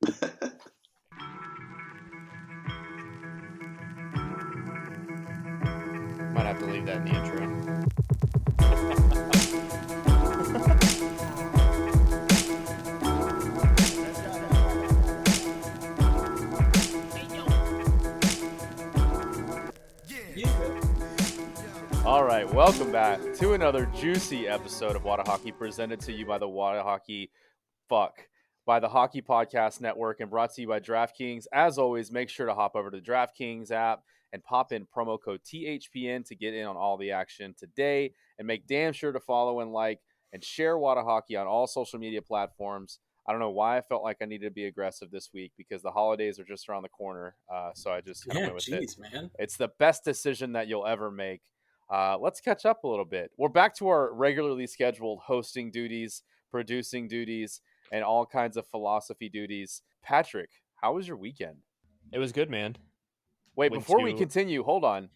Might have to leave that in the intro. All right, welcome back to another juicy episode of WHATAHOCKEY, presented to you by the WHATAHOCKEY by the Hockey Podcast Network and brought to you by DraftKings. As always, make sure to hop over to the DraftKings app and pop in promo code THPN to get in on all the action today, and make damn sure to follow and like and share WHATAHOCKEY on all social media platforms. I don't know why I felt like I needed to be aggressive this week because the holidays are just around the corner, so I just kind of went with it. Man. It's the best decision that you'll ever make. Let's catch up a little bit. We're back to our regularly scheduled hosting duties, producing duties, and all kinds of philosophy duties. Patrick, how was your weekend? It was good, man. Wait, before we continue, hold on.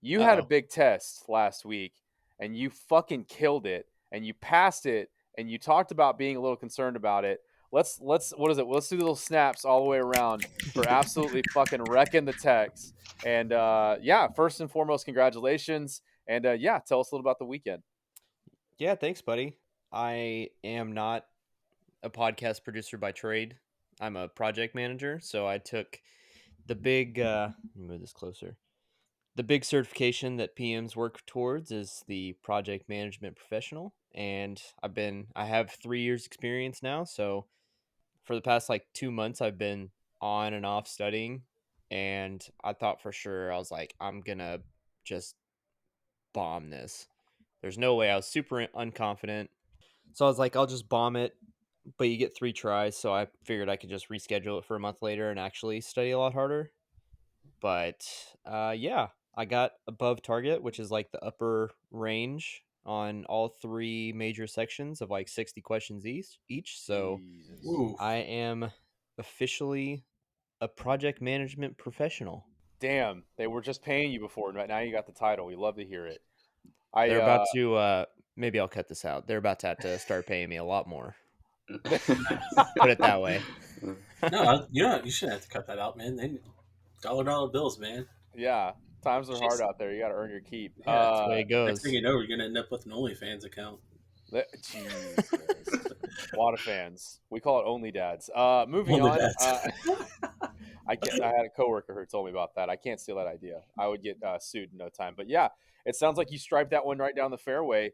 You had a big test last week, and you fucking killed it, and you passed it, and you talked about being a little concerned about it. Let's what is it? Let's do little snaps all the way around for absolutely fucking wrecking the text. And yeah, first and foremost, congratulations. And yeah, tell us a little about the weekend. Yeah, thanks, buddy. I am not a podcast producer by trade. I'm a project manager, so I took the big let me move this closer. The big certification that PMs work towards is the project management professional, and I have 3 years experience now, so for the past 2 months I've been on and off studying, and I thought for sure I was like, I'm going to just bomb this. There's no way. I was super unconfident. So I was like, I'll just bomb it, but you get 3 tries, so I figured I could just reschedule it for a month later and actually study a lot harder. But yeah, I got above target, which is like the upper range on all 3 major sections of 60 questions each. So I am officially a project management professional. Damn, they were just paying you before, but now you got the title. We love to hear it. They're about to maybe I'll cut this out. They're about to have to start paying me a lot more. Put it that way. No, you shouldn't have to cut that out, man. They dollar bills, man. Yeah, times are hard out there. You got to earn your keep. Yeah, that's the way it goes. Next thing you know, we're gonna end up with an OnlyFans account. Jesus. A lot of fans. We call it Only Dads. Moving Only on. Dads. I had a coworker who told me about that. I can't steal that idea. I would get sued in no time. But yeah, it sounds like you striped that one right down the fairway.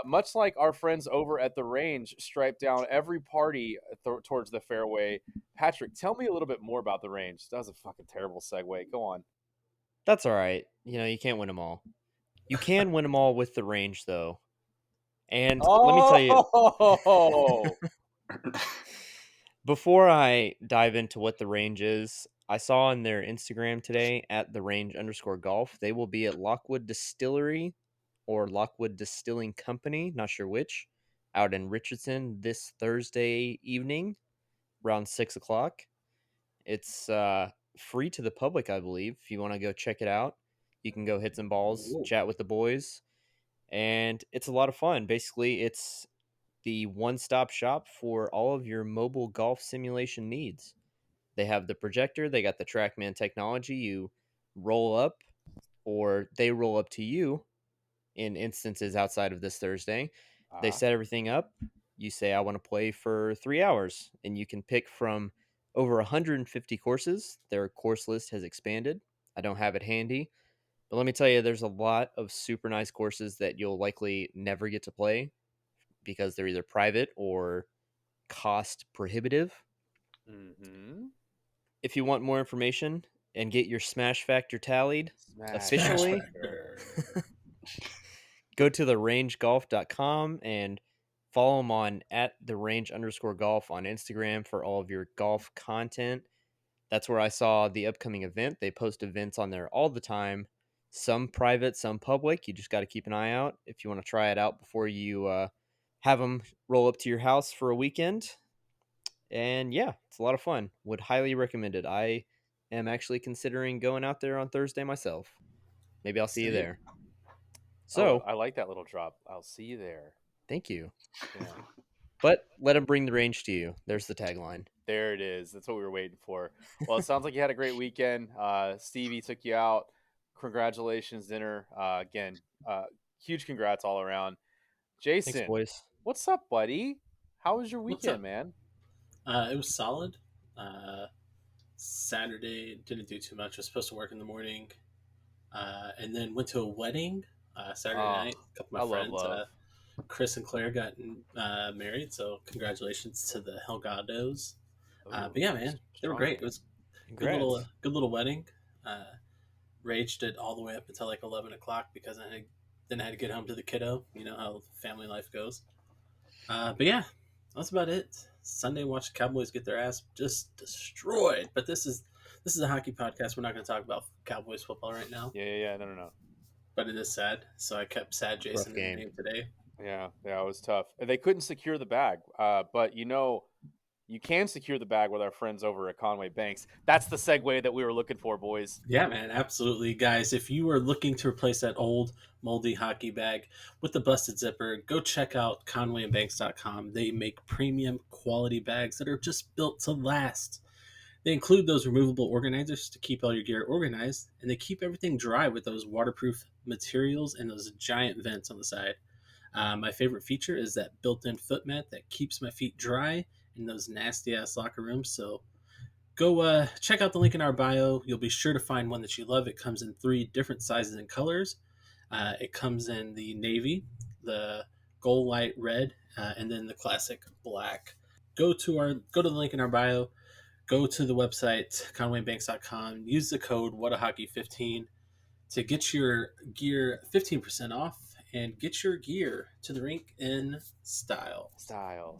Much like our friends over at the range striped down every party towards the fairway. Patrick, tell me a little bit more about the range. That was a fucking terrible segue. Go on. That's all right. You can't win them all. You can win them all with the range, though. And let me tell you, before I dive into what the range is, I saw on their Instagram today at @therange_golf, they will be at Lockwood Distillery or Lockwood Distilling Company, not sure which, out in Richardson this Thursday evening around 6 o'clock. It's free to the public, I believe. If you want to go check it out, you can go hit some balls, chat with the boys, and it's a lot of fun. Basically, it's the one-stop shop for all of your mobile golf simulation needs. They have the projector, they got the TrackMan technology. You roll up, or they roll up to you in instances outside of this Thursday. They set everything up. You say, I want to play for 3 hours, and you can pick from over 150 courses. Their course list has expanded. I don't have it handy, but let me tell you, there's a lot of super nice courses that you'll likely never get to play because they're either private or cost prohibitive. Mm-hmm. If you want more information and get your smash factor tallied officially, go to therangegolf.com and follow them on @therange_golf on Instagram for all of your golf content. That's where I saw the upcoming event. They post events on there all the time. Some private, some public. You just got to keep an eye out if you want to try it out before you have them roll up to your house for a weekend. And yeah, it's a lot of fun. Would highly recommend it. I am actually considering going out there on Thursday myself. Maybe I'll see you there. So I like that little drop. I'll see you there. Thank you. Yeah. But let them bring the range to you. There's the tagline. There it is. That's what we were waiting for. Well, it sounds like you had a great weekend. Stevie took you out. Congratulations, dinner. Again, huge congrats all around. Thanks, Jason, boys. what's up, buddy? How was your What's weekend, up? man? It was solid. Uh, Saturday didn't do too much. I was supposed to work in the morning, and then went to a wedding Saturday Oh, night. A couple I of my love friends, love. Chris and Claire, got married. So congratulations to the Helgados. Ooh, But yeah, man, they were strong great. It name. was Congrats. good little wedding. Uh, Raged it all the way up until like 11 o'clock because then I had to get home to the kiddo. You know how family life goes. But yeah, that's about it. Sunday, watched the Cowboys get their ass just destroyed. But this is a hockey podcast. We're not going to talk about Cowboys football right now. Yeah. No. But it is sad, so I kept sad It's a rough Jason in the game. name today. Yeah, it was tough. And they couldn't secure the bag. But you can secure the bag with our friends over at Conway Banks. That's the segue that we were looking for, boys. Yeah, man, absolutely, guys. If you are looking to replace that old moldy hockey bag with the busted zipper, go check out ConwayandBanks.com. They make premium quality bags that are just built to last. They include those removable organizers to keep all your gear organized, and they keep everything dry with those waterproof materials and those giant vents on the side. My favorite feature is that built-in foot mat that keeps my feet dry in those nasty ass locker rooms. So go check out the link in our bio. You'll be sure to find one that you love. It comes in 3 different sizes and colors. It comes in the navy, the gold light red, and then the classic black. Go to the link in our bio. Go to the website conwaybanks.com. Use the code WHATAHOCKEY15 to get your gear 15% off and get your gear to the rink in style. Style.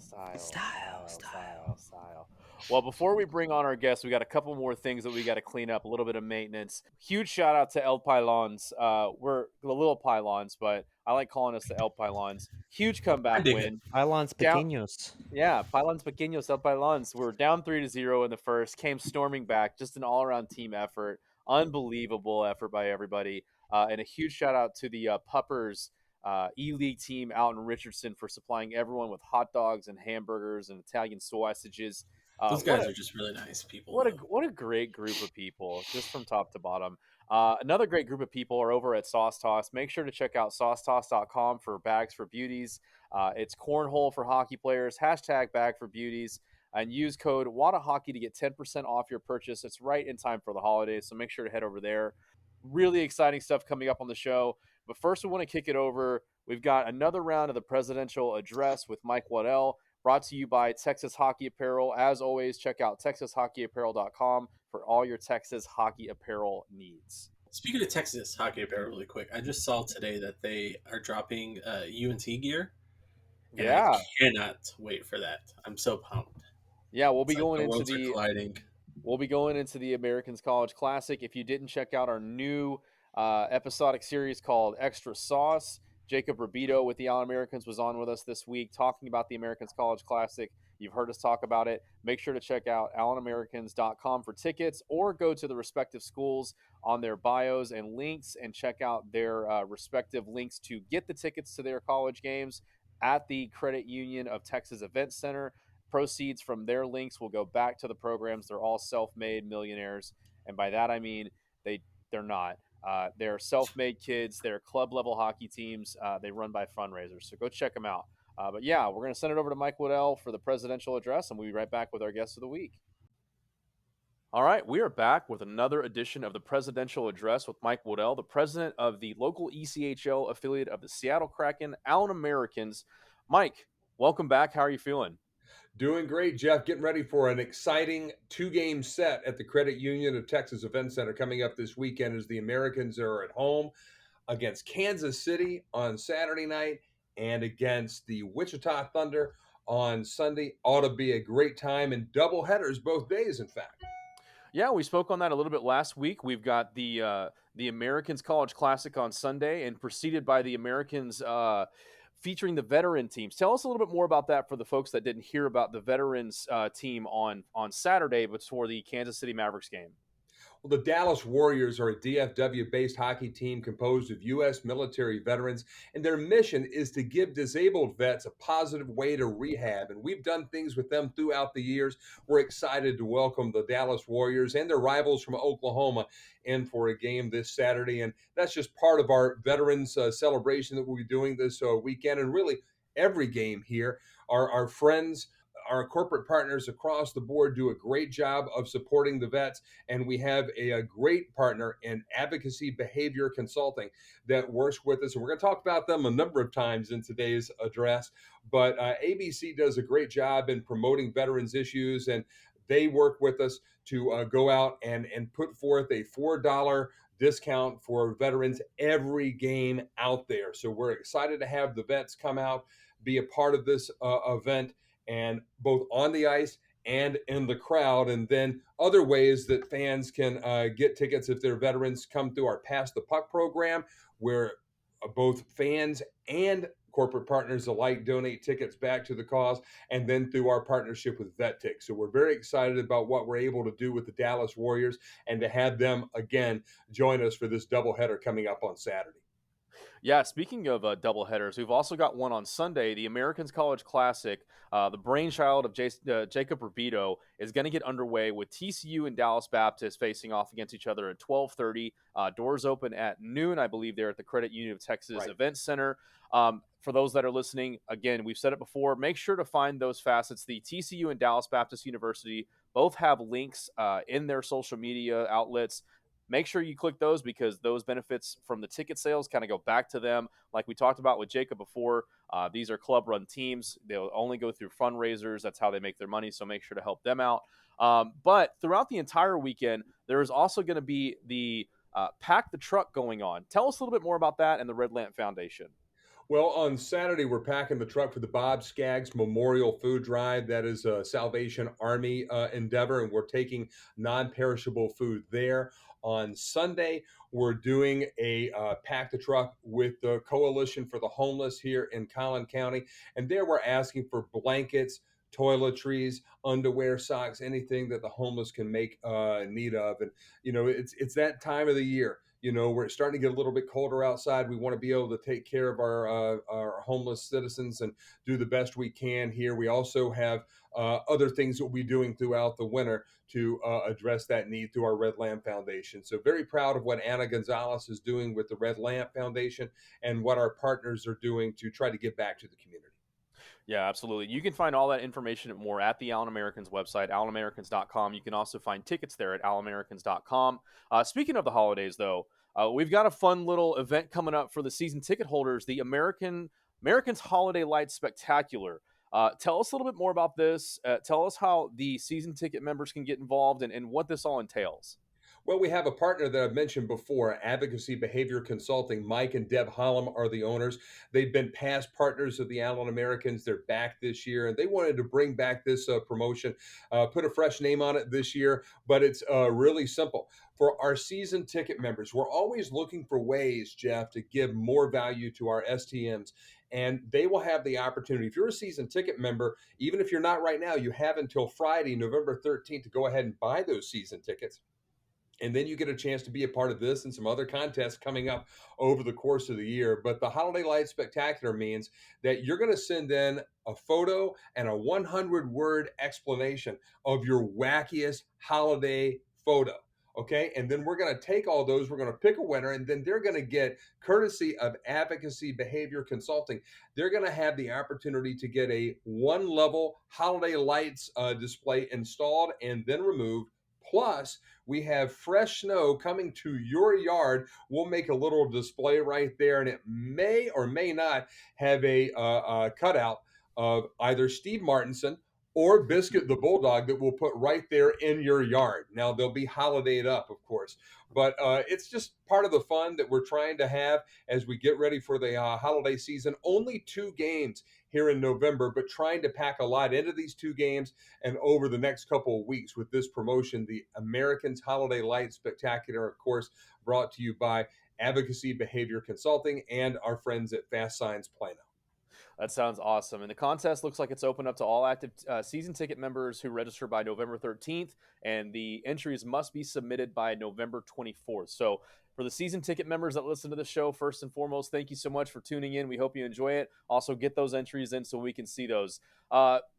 Well, before we bring on our guests, we got a couple more things that we got to clean up, a little bit of maintenance. Huge shout out to El Pylons. We're the little Pylons, but I like calling us the El Pylons. Huge I comeback dig it. win. Pylons Down, pequeños. yeah, Pylons Pequeños El Pylons. We're down 3-0 in the first, came storming back. Just an all around team effort. Unbelievable effort by everybody. And a huge shout out to the Puppers E-League team out in Richardson for supplying everyone with hot dogs and hamburgers and Italian sausages. Those guys are just really nice people. What a great group of people, just from top to bottom. Another great group of people are over at Sauce Toss. Make sure to check out saucetoss.com for bags for beauties. It's cornhole for hockey players, hashtag bag for beauties, and use code WATAHOCKEY to get 10% off your purchase. It's right in time for the holidays, so make sure to head over there. Really exciting stuff coming up on the show. But first, we want to kick it over. We've got another round of the presidential address with Mike Waddell, brought to you by Texas Hockey Apparel. As always, check out texashockeyapparel.com for all your Texas hockey apparel needs. Speaking of Texas hockey apparel, really quick, I just saw today that they are dropping UNT gear, and I Yeah. cannot wait for that. I'm so pumped. Yeah, we'll be It's like going the into worlds are the colliding. We'll be going into the Americans College Classic. If you didn't check out our new episodic series called Extra Sauce, Jacob Rabito with the All Americans was on with us this week talking about the Americans College Classic. You've heard us talk about it. Make sure to check out AllenAmericans.com for tickets or go to the respective schools on their bios and links and check out their respective links to get the tickets to their college games at the Credit Union of Texas Event Center. Proceeds from their links will go back to the programs. They're all self-made millionaires, and by that I mean they're not. They're self-made kids. They're club-level hockey teams. They run by fundraisers, so go check them out. But yeah, we're going to send it over to Mike Waddell for the presidential address, and we'll be right back with our guest of the week. All right, we are back with another edition of the presidential address with Mike Waddell, the president of the local ECHL affiliate of the Seattle Kraken, Allen Americans. Mike, welcome back. How are you feeling? Doing great, Jeff. Getting ready for an exciting 2-game set at the Credit Union of Texas Event Center coming up this weekend as the Americans are at home against Kansas City on Saturday night and against the Wichita Thunder on Sunday. Ought to be a great time, and double headers both days, in fact. Yeah, we spoke on that a little bit last week. We've got the Americans College Classic on Sunday and preceded by the Americans featuring the veteran teams. Tell us a little bit more about that for the folks that didn't hear about the veterans team on Saturday before the Kansas City Mavericks game. Well, the Dallas Warriors are a DFW-based hockey team composed of U.S. military veterans, and their mission is to give disabled vets a positive way to rehab. And we've done things with them throughout the years. We're excited to welcome the Dallas Warriors and their rivals from Oklahoma in for a game this Saturday. And that's just part of our veterans celebration that we'll be doing this weekend. And really, every game here, our friends, our corporate partners across the board do a great job of supporting the vets, and we have a great partner in Advocacy Behavior Consulting that works with us, and we're going to talk about them a number of times in today's address. But ABC does a great job in promoting veterans issues, and they work with us to go out and put forth a $4 discount for veterans every game out there. So we're excited to have the vets come out, be a part of this event, and both on the ice and in the crowd. And then other ways that fans can get tickets if they're veterans come through our Pass the Puck program, where both fans and corporate partners alike donate tickets back to the cause, and then through our partnership with VetTix. So we're very excited about what we're able to do with the Dallas Warriors and to have them again join us for this doubleheader coming up on Saturday. Yeah, speaking of doubleheaders, we've also got one on Sunday. The Americans College Classic, the brainchild of Jacob Rubito, is going to get underway with TCU and Dallas Baptist facing off against each other at 12:30. Doors open at noon, I believe, there at the Credit Union of Texas Event Center. For those that are listening, again, we've said it before, make sure to find those facets. The TCU and Dallas Baptist University both have links in their social media outlets. Make sure you click those because those benefits from the ticket sales kind of go back to them. Like we talked about with Jacob before, these are club-run teams. They'll only go through fundraisers. That's how they make their money, so make sure to help them out. But throughout the entire weekend, there is also going to be the Pack the Truck going on. Tell us a little bit more about that and the Red Lamp Foundation. Well, on Saturday, we're packing the truck for the Bob Skaggs Memorial Food Drive. That is a Salvation Army endeavor, and we're taking non-perishable food there. On Sunday, we're doing a pack the truck with the Coalition for the Homeless here in Collin County, and there we're asking for blankets, toiletries, underwear, socks, anything that the homeless can make need of. And it's that time of the year. We're starting to get a little bit colder outside. We want to be able to take care of our homeless citizens and do the best we can here. We also have other things that we'll be doing throughout the winter to address that need through our Red Lamp Foundation. So very proud of what Anna Gonzalez is doing with the Red Lamp Foundation and what our partners are doing to try to give back to the community. Yeah, absolutely. You can find all that information and more at the Allen Americans website, allenamericans.com. You can also find tickets there at allenamericans.com. Speaking of the holidays, though, we've got a fun little event coming up for the season ticket holders, the Americans Holiday Lights Spectacular. Tell us a little bit more about this. Tell us how the season ticket members can get involved and what this all entails. Well, we have a partner that I've mentioned before, Advocacy Behavior Consulting. Mike and Deb Hollum are the owners. They've been past partners of the Allen Americans. They're back this year, and they wanted to bring back this promotion, put a fresh name on it this year, but it's really simple. For our season ticket members, we're always looking for ways, Jeff, to give more value to our STMs. And they will have the opportunity. If you're a season ticket member, even if you're not right now, you have until Friday, November 13th, to go ahead and buy those season tickets. And then you get a chance to be a part of this and some other contests coming up over the course of the year. But the Holiday Light Spectacular means that you're going to send in a photo and a 100-word explanation of your wackiest holiday photo. Okay. And then we're going to take all those, we're going to pick a winner, and then they're going to get, courtesy of Advocacy Behavior Consulting, they're going to have the opportunity to get a one-level holiday lights display installed and then removed. Plus, we have fresh snow coming to your yard. We'll make a little display right there, and it may or may not have a cutout of either Steve Martinson or Biscuit the Bulldog that we'll put right there in your yard. Now, they'll be holidayed up, of course, but it's just part of the fun that we're trying to have as we get ready for the holiday season. Only 2 games here in November, but trying to pack a lot into these 2 games and over the next couple of weeks with this promotion, the Americans Holiday Light Spectacular, of course, brought to you by Advocacy Behavior Consulting and our friends at Fast Signs Plano. That sounds awesome. And the contest looks like it's open up to all active season ticket members who register by November 13th, and the entries must be submitted by November 24th. So, for the season ticket members that listen to the show, first and foremost, thank you so much for tuning in. We hope you enjoy it. Also, get those entries in so we can see those.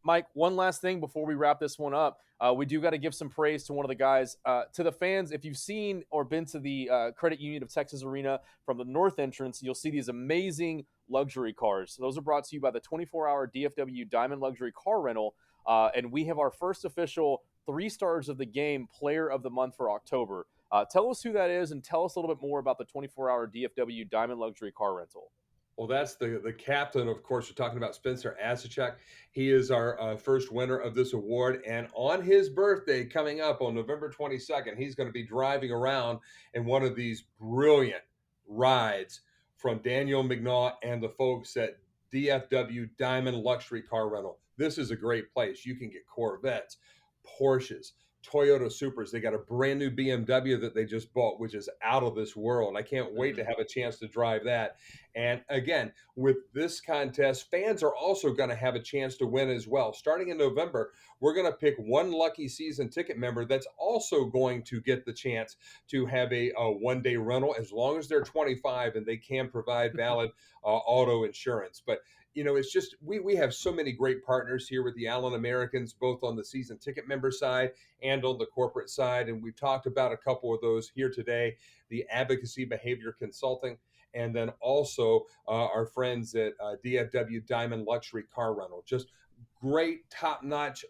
Mike, one last thing before we wrap this one up. We do got to give some praise to one of the guys. To the fans, if you've seen or been to the Credit Union of Texas Arena from the north entrance, you'll see these amazing luxury cars. Those are brought to you by the 24-hour DFW Diamond Luxury Car Rental. And we have our first official 3 stars of the game player of the month for October. Tell us who that is and tell us a little bit more about the 24-hour DFW Diamond Luxury Car Rental. Well, that's the captain, of course. We're talking about Spencer Asachek. He is our first winner of this award. And on his birthday coming up on November 22nd, he's going to be driving around in one of these brilliant rides from Daniel McNaugh and the folks at DFW Diamond Luxury Car Rental. This is a great place. You can get Corvettes, Porsches, Toyota Supras. They got a brand new BMW that they just bought, which is out of this world. I can't wait to have a chance to drive that. And again, with this contest, fans are also going to have a chance to win as well. Starting in November, we're going to pick one lucky season ticket member that's also going to get the chance to have a one-day rental as long as they're 25 and they can provide valid auto insurance. But it's just we have so many great partners here with the Allen Americans, both on the season ticket member side and on the corporate side. And we've talked about a couple of those here today, the Advocacy Behavior Consulting, and then also our friends at DFW Diamond Luxury Car Rental. Just great, top-notch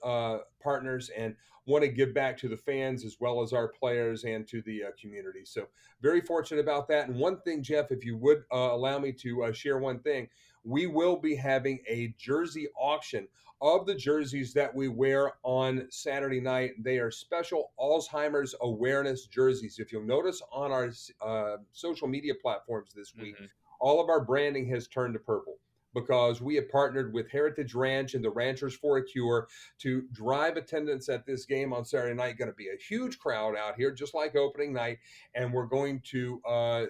partners, and want to give back to the fans as well as our players and to the community. So very fortunate about that. And one thing, Jeff, if you would allow me to share one thing, we will be having a jersey auction of the jerseys that we wear on Saturday night. They are special Alzheimer's awareness jerseys. If you'll notice on our social media platforms this week, all of our branding has turned to purple, because we have partnered with Heritage Ranch and the Ranchers for a Cure to drive attendance at this game on Saturday night. Going to be a huge crowd out here, just like opening night, and we're going to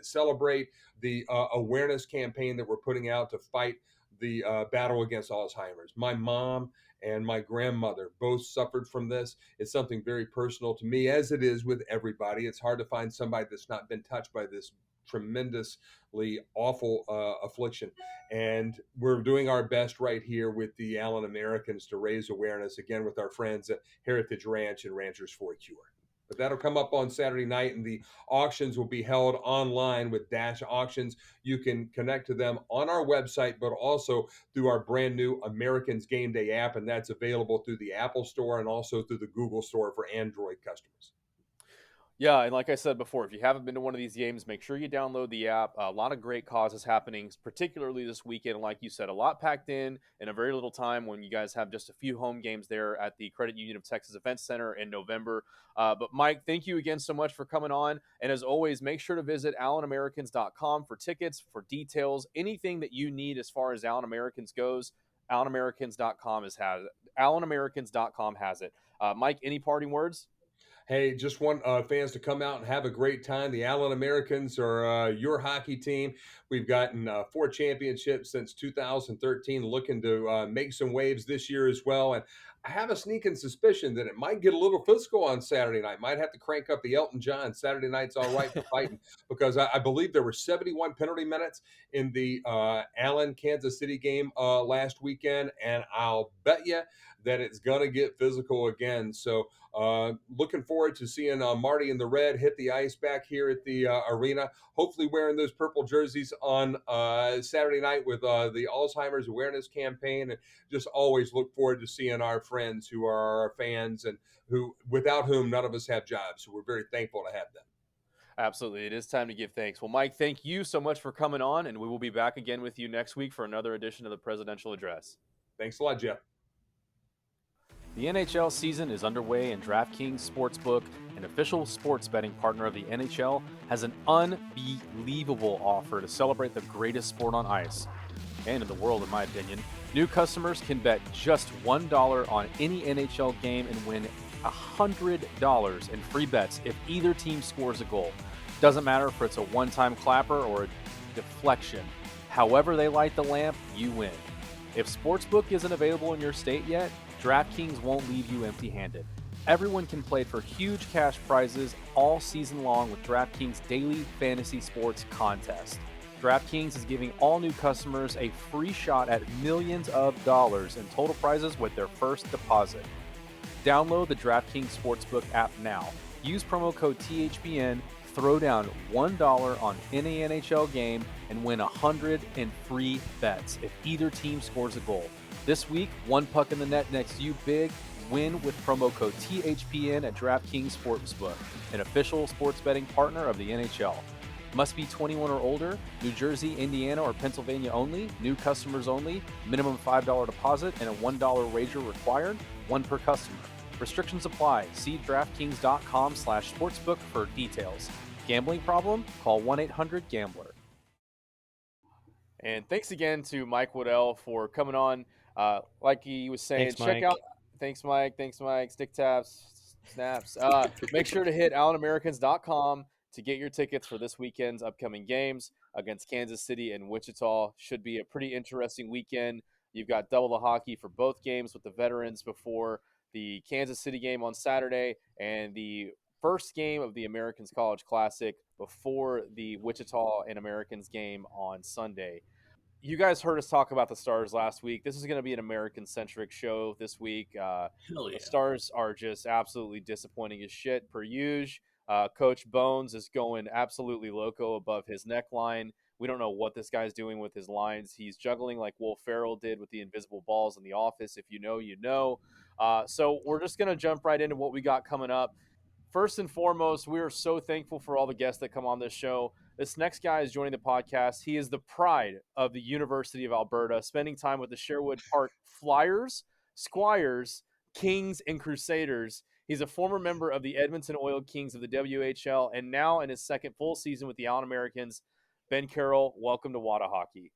celebrate the awareness campaign that we're putting out to fight the battle against Alzheimer's. My mom and my grandmother both suffered from this. It's something very personal to me, as it is with everybody. It's hard to find somebody that's not been touched by this tremendously awful affliction. And we're doing our best right here with the Allen Americans to raise awareness, again, with our friends at Heritage Ranch and Ranchers for a Cure. But that'll come up on Saturday night, and the auctions will be held online with Dash Auctions. You can connect to them on our website, but also through our brand new Americans Game Day app, and that's available through the Apple Store and also through the Google Store for Android customers. Yeah, and like I said before, if you haven't been to one of these games, make sure you download the app. A lot of great causes happening, particularly this weekend. Like you said, a lot packed in a very little time when you guys have just a few home games there at the Credit Union of Texas Event Center in November. But Mike, thank you again so much for coming on. And as always, make sure to visit AllenAmericans.com for tickets, for details, anything that you need as far as Allen Americans goes. AllenAmericans.com has it. AllenAmericans.com has it. Mike, any parting words? Hey, just want fans to come out and have a great time. The Allen Americans are your hockey team. We've gotten 4 championships since 2013, looking to make some waves this year as well. And I have a sneaking suspicion that it might get a little physical on Saturday night. Might have to crank up the Elton John. Saturday night's all right for fighting, because I believe there were 71 penalty minutes in the Allen-Kansas City game last weekend, and I'll bet you that it's going to get physical again. So looking forward to seeing Marty in the red hit the ice back here at the arena, hopefully wearing those purple jerseys on Saturday night with the Alzheimer's awareness campaign. And just always look forward to seeing our friends who are our fans and without whom none of us have jobs. So we're very thankful to have them. Absolutely. It is time to give thanks. Well, Mike, thank you so much for coming on, and we will be back again with you next week for another edition of the Presidential Address. Thanks a lot, Jeff. The NHL season is underway, and DraftKings Sportsbook, an official sports betting partner of the NHL, has an unbelievable offer to celebrate the greatest sport on ice, and in the world, in my opinion. New customers can bet just $1 on any NHL game and win $100 in free bets if either team scores a goal. Doesn't matter if it's a one-time clapper or a deflection. However they light the lamp, you win. If Sportsbook isn't available in your state yet, DraftKings won't leave you empty-handed. Everyone can play for huge cash prizes all season long with DraftKings Daily Fantasy Sports Contest. DraftKings is giving all new customers a free shot at millions of dollars in total prizes with their first deposit. Download the DraftKings Sportsbook app now. Use promo code THPN, throw down $1 on any NHL game, and win $100 in free bets if either team scores a goal. This week, one puck in the net next to you big. Win with promo code THPN at DraftKings Sportsbook, an official sports betting partner of the NHL. Must be 21 or older, New Jersey, Indiana, or Pennsylvania only, new customers only, minimum $5 deposit and a $1 wager required, one per customer. Restrictions apply. See DraftKings.com/sportsbook for details. Gambling problem? Call 1-800-GAMBLER. And thanks again to Mike Waddell for coming on. Like he was saying, Thanks, Mike. Thanks, Mike. Thanks, Mike. Stick taps, snaps. Make sure to hit AllenAmericans.com to get your tickets for this weekend's upcoming games against Kansas City and Wichita. Should be a pretty interesting weekend. You've got double the hockey for both games with the veterans before the Kansas City game on Saturday and the first game of the Americans College Classic before the Wichita and Americans game on Sunday. You guys heard us talk about the Stars last week. This is going to be an American-centric show this week. Hell yeah. The Stars are just absolutely disappointing as shit per usual. Coach Bones is going absolutely loco above his neckline. We don't know what this guy's doing with his lines. He's juggling like Will Ferrell did with the invisible balls in The Office. If you know, you know. So we're just going to jump right into what we got coming up. First and foremost, we are so thankful for all the guests that come on this show. This next guy is joining the podcast. He is the pride of the University of Alberta, spending time with the Sherwood Park Flyers, Squires, Kings, and Crusaders. He's a former member of the Edmonton Oil Kings of the WHL, and now in his second full season with the Allen Americans. Ben Carroll, welcome to WHATAHOCKey.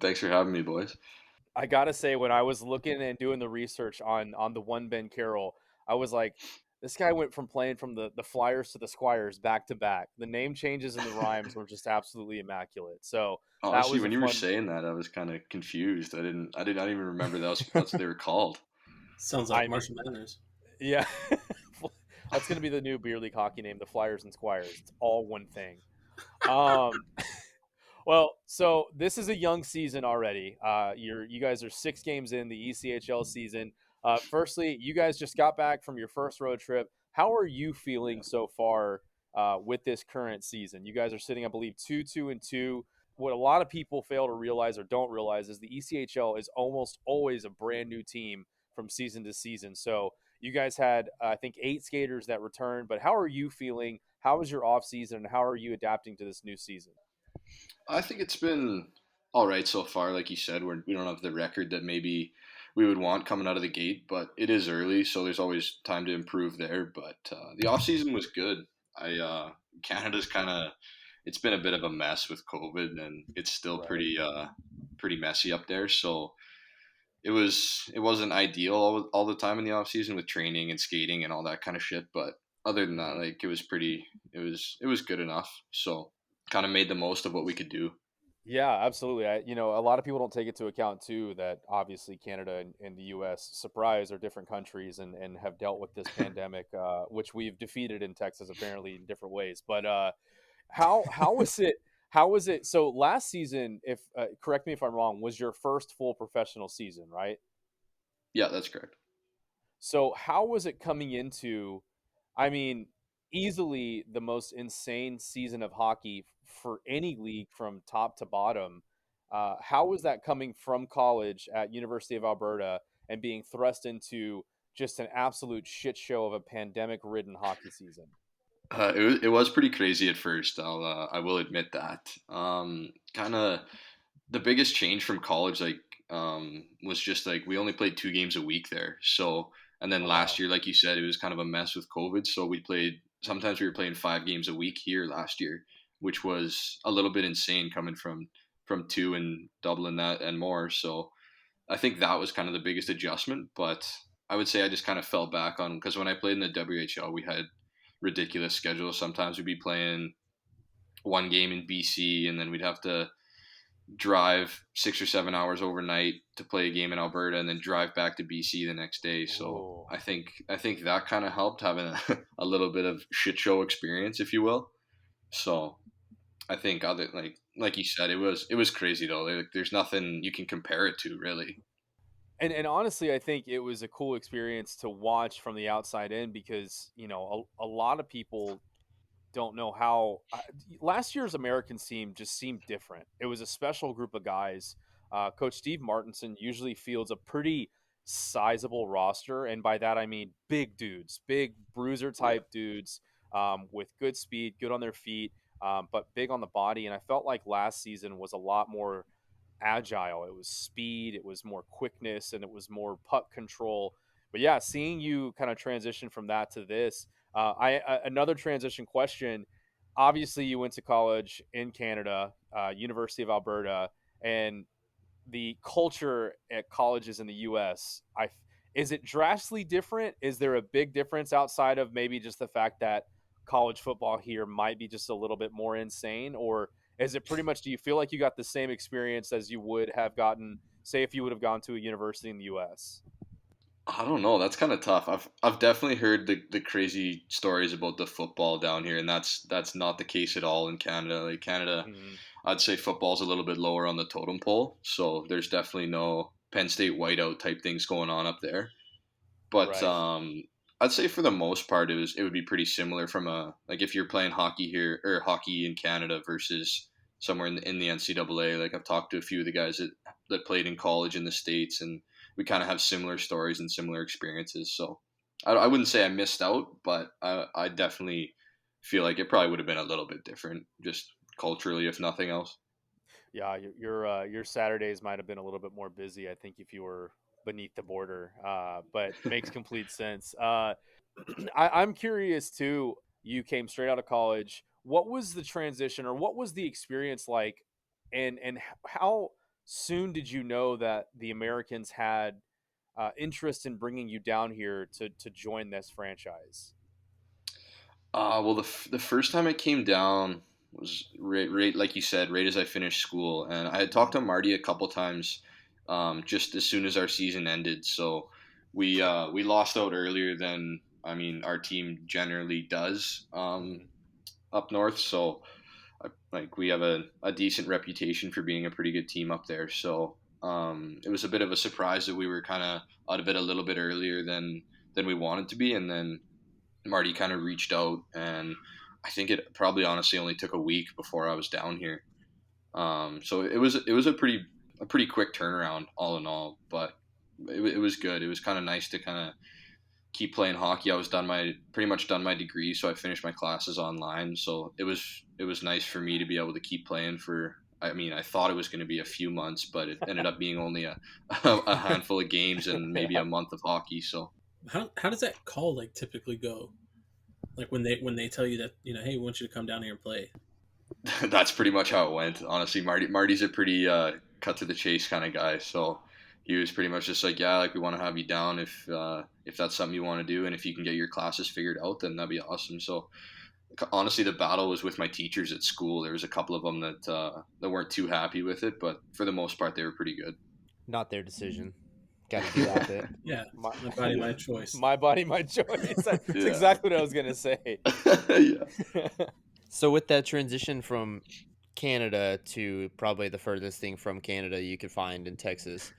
Thanks for having me, boys. I gotta say, when I was looking and doing the research on the one Ben Carroll, I was like, this guy went from playing from the Flyers to the Squires back to back. The name changes and the rhymes were just absolutely immaculate. So honestly, when you were saying that, I was kind of confused. I did not even remember that's what they were called. Sounds like Marshall Mathers. Yeah, that's gonna be the new beer league hockey name, the Flyers and Squires. It's all one thing. Well, so this is a young season already. You guys are 6 games in the ECHL season. Firstly, you guys just got back from your first road trip. How are you feeling so far with this current season? You guys are sitting, I believe, 2-2-2. What a lot of people fail to realize or don't realize is the ECHL is almost always a brand new team from season to season. So you guys had, I think, 8 skaters that returned. But how are you feeling? How was your off season, and how are you adapting to this new season? I think it's been all right so far. Like you said, we don't have the record that maybe we would want coming out of the gate, but it is early, so there's always time to improve there. But the off season was good. Canada's kind of, it's been a bit of a mess with COVID, and it's still pretty messy up there. So it wasn't ideal all the time in the off season with training and skating and all that kind of shit. But other than that, like it was good enough. So kind of made the most of what we could do. Yeah, absolutely. A lot of people don't take into account too that obviously Canada and the U.S. surprise are different countries and have dealt with this pandemic, which we've defeated in Texas apparently in different ways. But how was it? How was it? So last season, if correct me if I'm wrong, was your first full professional season, right? Yeah, that's correct. So how was it coming into? I mean, easily the most insane season of hockey for any league from top to bottom. How was that coming from college at University of Alberta and being thrust into just an absolute shit show of a pandemic-ridden hockey season? It was pretty crazy at first. I will admit that. Kind of the biggest change from college, was just like we only played 2 games a week there. So, and then last year, like you said, it was kind of a mess with COVID. So sometimes we were playing 5 games a week here last year, which was a little bit insane coming from 2 and doubling that and more. So I think that was kind of the biggest adjustment. But I would say I just kind of fell back on, because when I played in the WHL, we had ridiculous schedules. Sometimes we'd be playing 1 game in BC, and then we'd have to drive 6 or 7 hours overnight to play a game in Alberta and then drive back to BC the next day. So Whoa. I think that kind of helped having a little bit of shit show experience, if you will. So I think other like you said, it was crazy though. Like, there's nothing you can compare it to really. And honestly, I think it was a cool experience to watch from the outside in because, you know, a lot of people don't know how last year's Americans team just seemed different. It was a special group of guys. Coach Steve Martinson usually fields a pretty sizable roster, and by that I mean big dudes, big bruiser type dudes with good speed, good on their feet, but big on the body. And I felt like last season was a lot more agile. It was speed, it was more quickness, and it was more puck control. But yeah, seeing you kind of transition from that to this, another transition question. Obviously, you went to college in Canada, University of Alberta, and the culture at colleges in the U.S. Is it drastically different? Is there a big difference outside of maybe just the fact that college football here might be just a little bit more insane, or is it pretty much? Do you feel like you got the same experience as you would have gotten, say, if you would have gone to a university in the U.S.? I don't know. That's kind of tough. I've definitely heard the crazy stories about the football down here, and that's not the case at all in Canada. Like Canada, Mm-hmm. I'd say football's a little bit lower on the totem pole, so there's definitely no Penn State whiteout type things going on up there. But Right. I'd say for the most part, it would be pretty similar from a like if you're playing hockey here or hockey in Canada versus somewhere in the NCAA. Like I've talked to a few of the guys that played in college in the states, and we kind of have similar stories and similar experiences. So I wouldn't say I missed out, but I definitely feel like it probably would have been a little bit different, just culturally, if nothing else. Yeah, your Saturdays might have been a little bit more busy, I think, if you were beneath the border. But makes complete sense. I'm curious too. You came straight out of college. What was the transition, or what was the experience like, and how soon did you know that the Americans had interest in bringing you down here to join this franchise? Well, the first time I came down was right like you said, right as I finished school, and I had talked to Marty a couple times, just as soon as our season ended. So we lost out earlier than I mean our team generally does Mm-hmm. up north. So like we have a decent reputation for being a pretty good team up there. So it was a bit of a surprise that we were kind of out of it a little bit earlier than we wanted to be, and then Marty kind of reached out, and I think it probably honestly only took a week before I was down here. So it was a pretty quick turnaround all in all, but it was good. It was kind of nice to kind of keep playing hockey. I was pretty much done my degree, so I finished my classes online. So it was nice for me to be able to keep playing for. I mean, I thought it was going to be a few months, but it ended up being only a handful of games and maybe Yeah. a month of hockey. So How does that call like typically go? Like when they tell you that hey, we want you to come down here and play. that's pretty much how it went. Honestly, Marty's a pretty cut to the chase kind of guy, so he was pretty much just like, yeah, like we want to have you down if that's something you want to do, and if you can get your classes figured out, then that'd be awesome. So honestly, the battle was with my teachers at school. There was a couple of them that weren't too happy with it, but for the most part, they were pretty good. Not their decision. Got to deal with it. Yeah, My, my body, my choice. my body, my choice. That's Yeah. exactly what I was gonna say. Yeah. So with that transition from Canada to probably the furthest thing from Canada you could find in Texas,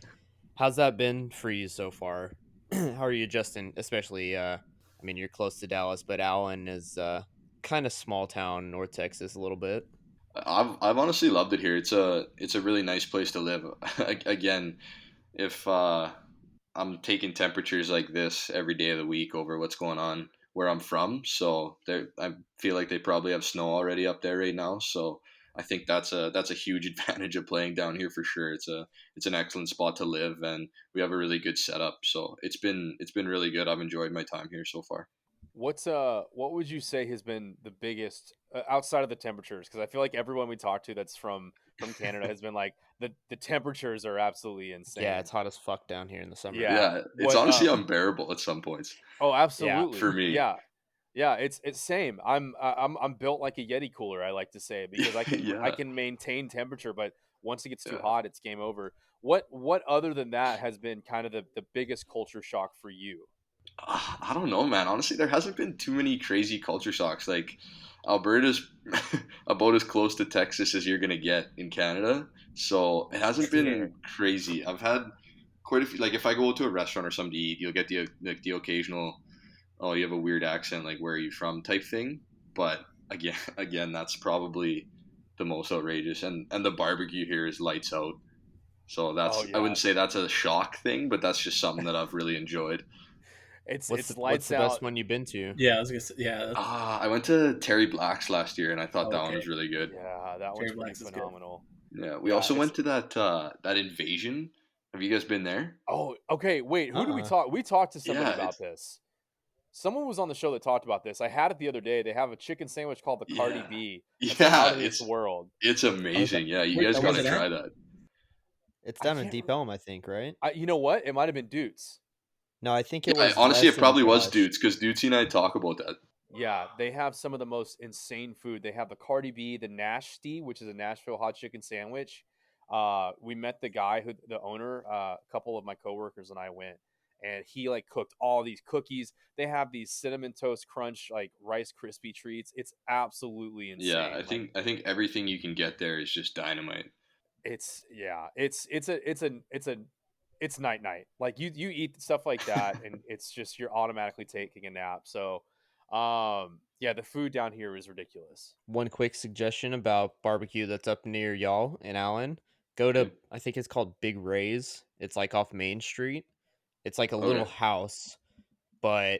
how's that been for you so far? How are you adjusting? Especially, I mean, you're close to Dallas, but Allen is kind of small town, North Texas, a little bit. I've honestly loved it here. It's a really nice place to live. Again, if I'm taking temperatures like this every day of the week over what's going on where I'm from. So I feel like they probably have snow already up there right now. So I think that's a huge advantage of playing down here for sure. It's an excellent spot to live, and we have a really good setup. So it's been really good. I've enjoyed my time here so far. What would you say has been the biggest outside of the temperatures? Because I feel like everyone we talk to that's from Canada has been like the temperatures are absolutely Yeah, insane. it's hot as fuck down here in the summer. Yeah. Yeah, it's What honestly unbearable at some points Oh, Yeah. for absolutely. me. Yeah. Yeah, it's same. I'm built like a Yeti cooler, I like to say, because I Yeah. can maintain temperature, but once it gets too Yeah. hot, it's game over. What other than that has been kind of the biggest culture shock for you? I don't know, man. Honestly, there hasn't been too many crazy culture shocks. Like Alberta's about as close to Texas as you're gonna get in Canada, so it hasn't been crazy. I've had quite a few. Like if I go to a restaurant or something to eat, you'll get the occasional, oh, you have a weird accent, like where are you from type thing. But again, that's probably the most outrageous. And the barbecue here is lights out. So Oh I yeah, wouldn't say that's a shock thing, but that's just something that I've really enjoyed. it's What's lights the best out. one you've been to? Yeah, I was gonna say, yeah, I went to Terry Black's last year, and I thought that one okay. was really good. Yeah, that one's Cherry pretty Blacks is good. phenomenal. Yeah, we Yeah, also it's went to that Invasion. Have you guys been there? oh okay. Wait, who do we Uh-uh. talk? We talked to somebody Yeah, about this. Someone was on the show that talked about this. I had it the other day. They have a chicken sandwich called the Cardi yeah, B. That's out yeah. of this world. It's amazing. Yeah, you Wait, guys where's gotta it at? try that. It's I down in can't. Deep Elm, I think, right? You know what? It might have been Dudes. No, I think Yeah, it was honestly, Wes it and probably was Josh. Dudes because Dudesy and I talk about that. Yeah, they have some of the most insane food. They have the Cardi B, the Nashty, which is a Nashville hot chicken sandwich. We met the guy the owner. A couple of my coworkers and I went, and he like cooked all these cookies. They have these cinnamon toast crunch like Rice Krispie treats. It's absolutely Yeah, insane. I think everything you can get there is just dynamite. It's yeah, it's night night. Like you eat stuff like that, and it's just you're automatically taking a nap. So, yeah, the food down here is ridiculous. One quick suggestion about barbecue that's up near y'all in Allen. Go to, Okay. I think it's called Big Ray's. It's like off Main Street. It's like a little Okay. house, but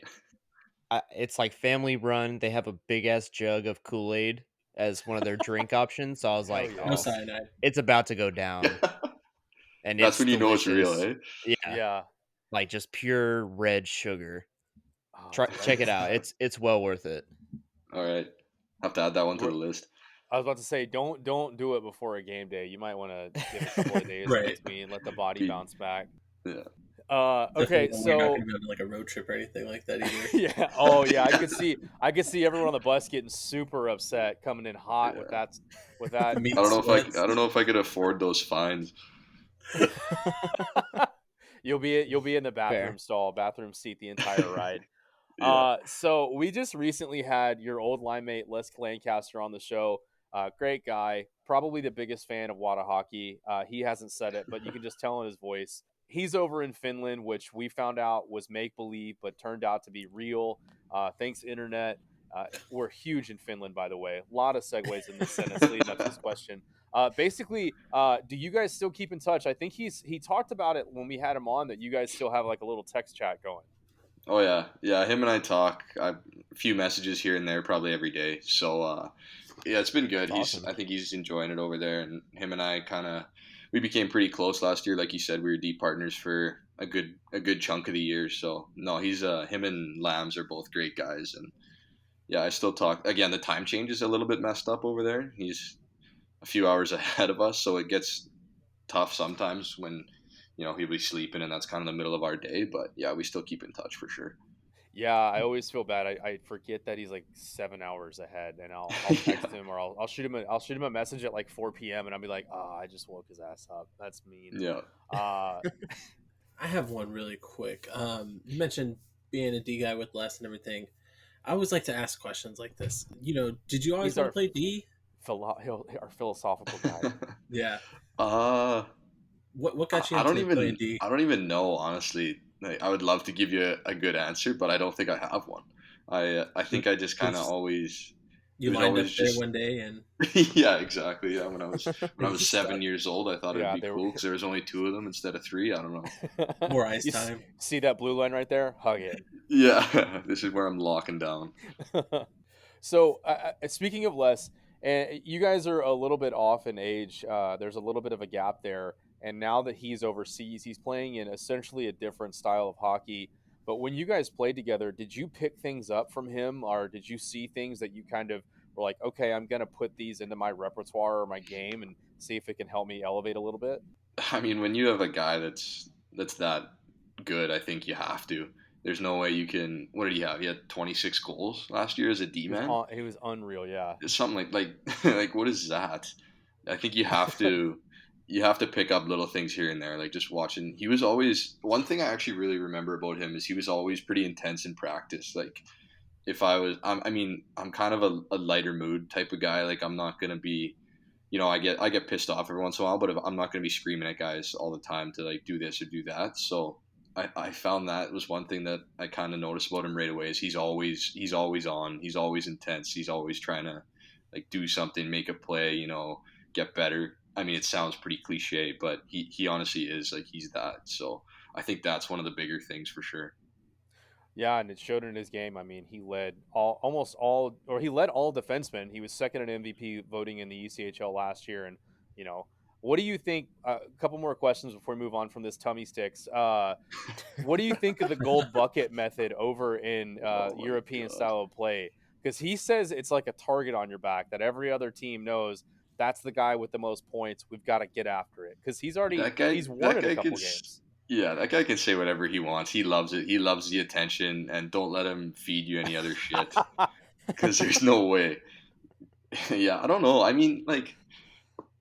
it's like family run. They have a big ass jug of Kool-Aid as one of their drink options. So I was Hell like, yeah. No oh, cyanide. it's about to go down. And That's it's when you know it's real, delicious. eh? Yeah, Yeah. like just pure red sugar. Oh, Try dude, I check it just out. It's well worth it. All right, have to add that one to we're- the list. I was about to say don't do it before a game day. You might want to give a couple of days in Right. between, let the body Be- bounce back. Yeah. Okay, Definitely, we're not so gonna go to like a road trip or anything like that either. yeah, oh yeah, I could see everyone on the bus getting super upset coming in hot with Yeah. that. Meat I don't know sweats. I don't know if I could afford those fines. You'll be in the bathroom Fair. stall, bathroom seat the entire ride. Yeah. So we just recently had your old line mate Les Lancaster on the show. Great guy, probably the biggest fan of WHATAHOCKEY. He hasn't said it, but you can just tell in his voice. He's over in Finland, which we found out was make believe, but turned out to be real. Thanks internet. We're huge in Finland, by the way. A lot of segues in this sentence leading up to this question. Basically, do you guys still keep in touch? I think he talked about it when we had him on that you guys still have like a little text chat going. Oh yeah. Him and I talk a few messages here and there, probably every day. So yeah, it's been good. That's awesome. I think he's enjoying it over there, and him and I we became pretty close last year. Like you said, we were deep partners for a good chunk of the year. So no, he's him and Lambs are both great guys, and yeah, I still talk. Again, the time change is a little bit messed up over there. He's a few hours ahead of us, so it gets tough sometimes when he'll be sleeping, and that's kind of the middle of our day. But yeah, we still keep in touch for sure. Yeah, I always feel bad. I forget that he's like 7 hours ahead, and I'll text him or I'll shoot him a message at like 4 p.m. and I'll be like, oh, I just woke his ass up. That's mean. Yeah. I have one really quick. You mentioned being a D guy with Les and everything. I always like to ask questions like this. Did you always He's want our to play D? Our philosophical guy. Yeah. Uh, What got you I don't into playing even D? I don't even know, honestly. Like, I would love to give you a good answer, but I don't think I have one. I think I just kind of Just- always You it was lined up always there just one day and yeah, exactly. Yeah, when I was Just 7 years old, I thought Yeah, it'd be they were- cool because there was only two of them instead of three. I don't know. more ice You time. See that blue line right there? Hug it. Yeah, this is where I'm locking down. So, speaking of Les, and you guys are a little bit off in age. There's a little bit of a gap there. And now that he's overseas, he's playing in essentially a different style of hockey. But when you guys played together, did you pick things up from him, or did you see things that you kind of were like, okay, I'm going to put these into my repertoire or my game and see if it can help me elevate a little bit? I mean, when you have a guy that's that good, I think you have to. There's no way you can. What did he have? He had 26 goals last year as a D man. He was unreal, yeah. Something like like what is that? I think you have to you have to pick up little things here and there, like just watching. He was always, one thing I actually really remember about him is he was always pretty intense in practice. Like if I mean, I'm kind of a lighter mood type of guy. Like I'm not gonna be, I get pissed off every once in a while, but I'm not gonna be screaming at guys all the time to like do this or do that. So I found that was one thing that I kind of noticed about him right away is he's always on, he's always intense, he's always trying to like do something, make a play, get better. I mean, it sounds pretty cliche, but he honestly is like he's that. So I think that's one of the bigger things for sure. Yeah, and it showed in his game. I mean, he led almost all, or he led all defensemen. He was second in MVP voting in the ECHL last year. And what do you think? A couple more questions before we move on from this tummy sticks. What do you think of the gold bucket method over in Oh my European God. style of play? Because he says it's like a target on your back that every other team knows that's the guy with the most points. We've got to get after it because he's won it a couple games. Yeah, that guy can say whatever he wants. He loves it. He loves the attention, and don't let him feed you any other shit because there's no way. Yeah, I don't know. I mean, like,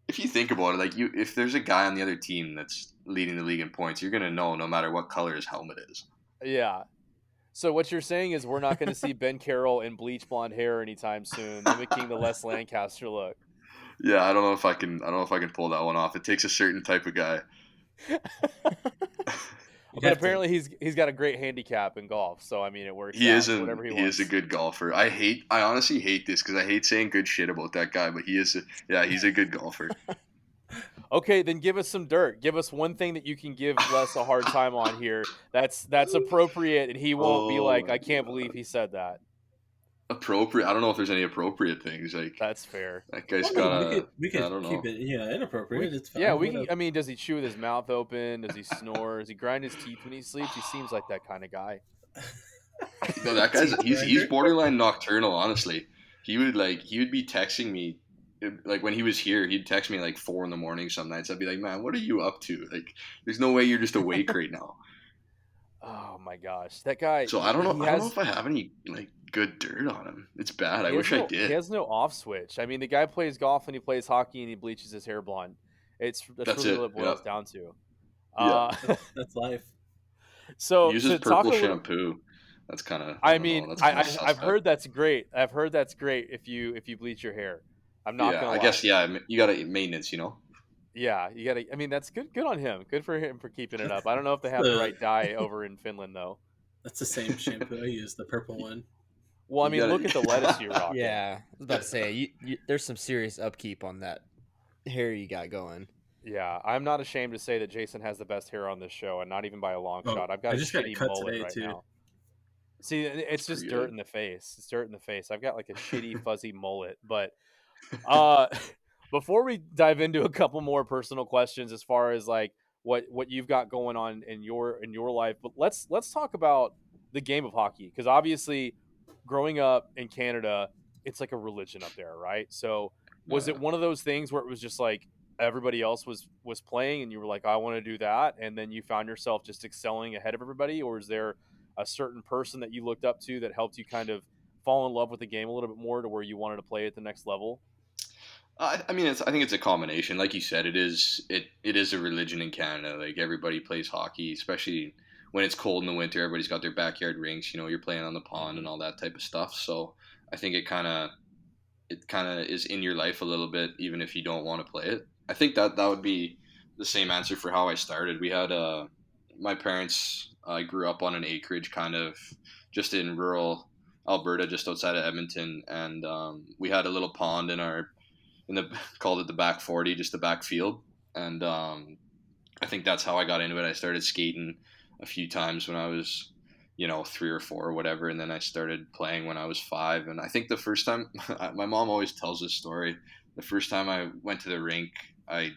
if you think about it, like if there's a guy on the other team that's leading the league in points, you're gonna know no matter what color his helmet is. Yeah. So what you're saying is we're not going to see Ben Carroll in bleach blonde hair anytime soon, mimicking the Les Lancaster look. Yeah, I don't know if I can. I don't know if I can pull that one off. It takes a certain type of guy. But apparently he's got a great handicap in golf, so I mean it works. He out, is so whatever he he wants. is a good golfer. I honestly hate this because I hate saying good shit about that guy, but he's a good golfer. Okay, then give us some dirt. Give us one thing that you can give Les a hard time on here. That's appropriate, and he won't be like, my I can't God. believe he said that. Appropriate. I don't know if there's any appropriate things. Like That's fair. that guy's Well, got a. we I could don't keep know. it inappropriate. It's fine. Yeah, whatever. I mean, does he chew with his mouth open? Does he snore? Does he grind his teeth when he sleeps? He seems like that kind of guy. No, that guy's he's Grinder. borderline nocturnal. Honestly, he would be texting me. Like when he was here, he'd text me like 4 a.m. some nights. I'd be like, man, what are you up to? Like, there's no way you're just awake right now. Oh my gosh, that guy. So I don't know. He I don't know has if I have any like good dirt on him. It's bad. I he has wish I no he did. has no off switch. I mean, the guy plays golf and he plays hockey and he bleaches his hair blonde. That's That's really it. what it boils down to. Yeah. That's life. So He uses to talk purple a little. shampoo. That's kind of. I don't know, mean, that's kind of I've suspect. heard that's great. I've heard that's great if you bleach your hair. I'm not Yeah, gonna I lie. guess. Yeah, you got to maintenance. Yeah, you gotta. I mean, that's good. Good on him. Good for him for keeping it up. I don't know if they have the right dye over in Finland though. That's the same shampoo I use, the purple one. Well, I You mean, gotta- look at the lettuce you're rocking. Yeah, I was about to say there's some serious upkeep on that hair you got going. Yeah, I'm not ashamed to say that Jason has the best hair on this show, and not even by a long Oh, shot. I've got I a just got it shitty cut mullet today, right too. now. See, it's just pretty dirt good. in the face. It's dirt in the face. I've got like a shitty fuzzy mullet. But before we dive into a couple more personal questions, as far as like what you've got going on in your life, but let's talk about the game of hockey, because obviously, growing up in Canada, it's like a religion up there, right? So was it one of those things where it was just like everybody else was playing and you were like, I want to do that, and then you found yourself just excelling ahead of everybody? Or is there a certain person that you looked up to that helped you kind of fall in love with the game a little bit more to where you wanted to play at the next level? I mean, I think it's a combination. Like you said, it is a religion in Canada. Like everybody plays hockey, especially when it's cold in the winter. Everybody's got their backyard rinks. You're playing on the pond and all that type of stuff. So I think it kind of is in your life a little bit, even if you don't want to play it. I think that would be the same answer for how I started. We had my parents. I grew up on an acreage, kind of just in rural Alberta, just outside of Edmonton, and we had a little pond called it the back 40, just the back field. And I think that's how I got into it. I started skating a few times when I was, 3 or 4 or whatever. And then I started playing when I was 5. And I think the first time, my mom always tells this story. The first time I went to the rink, I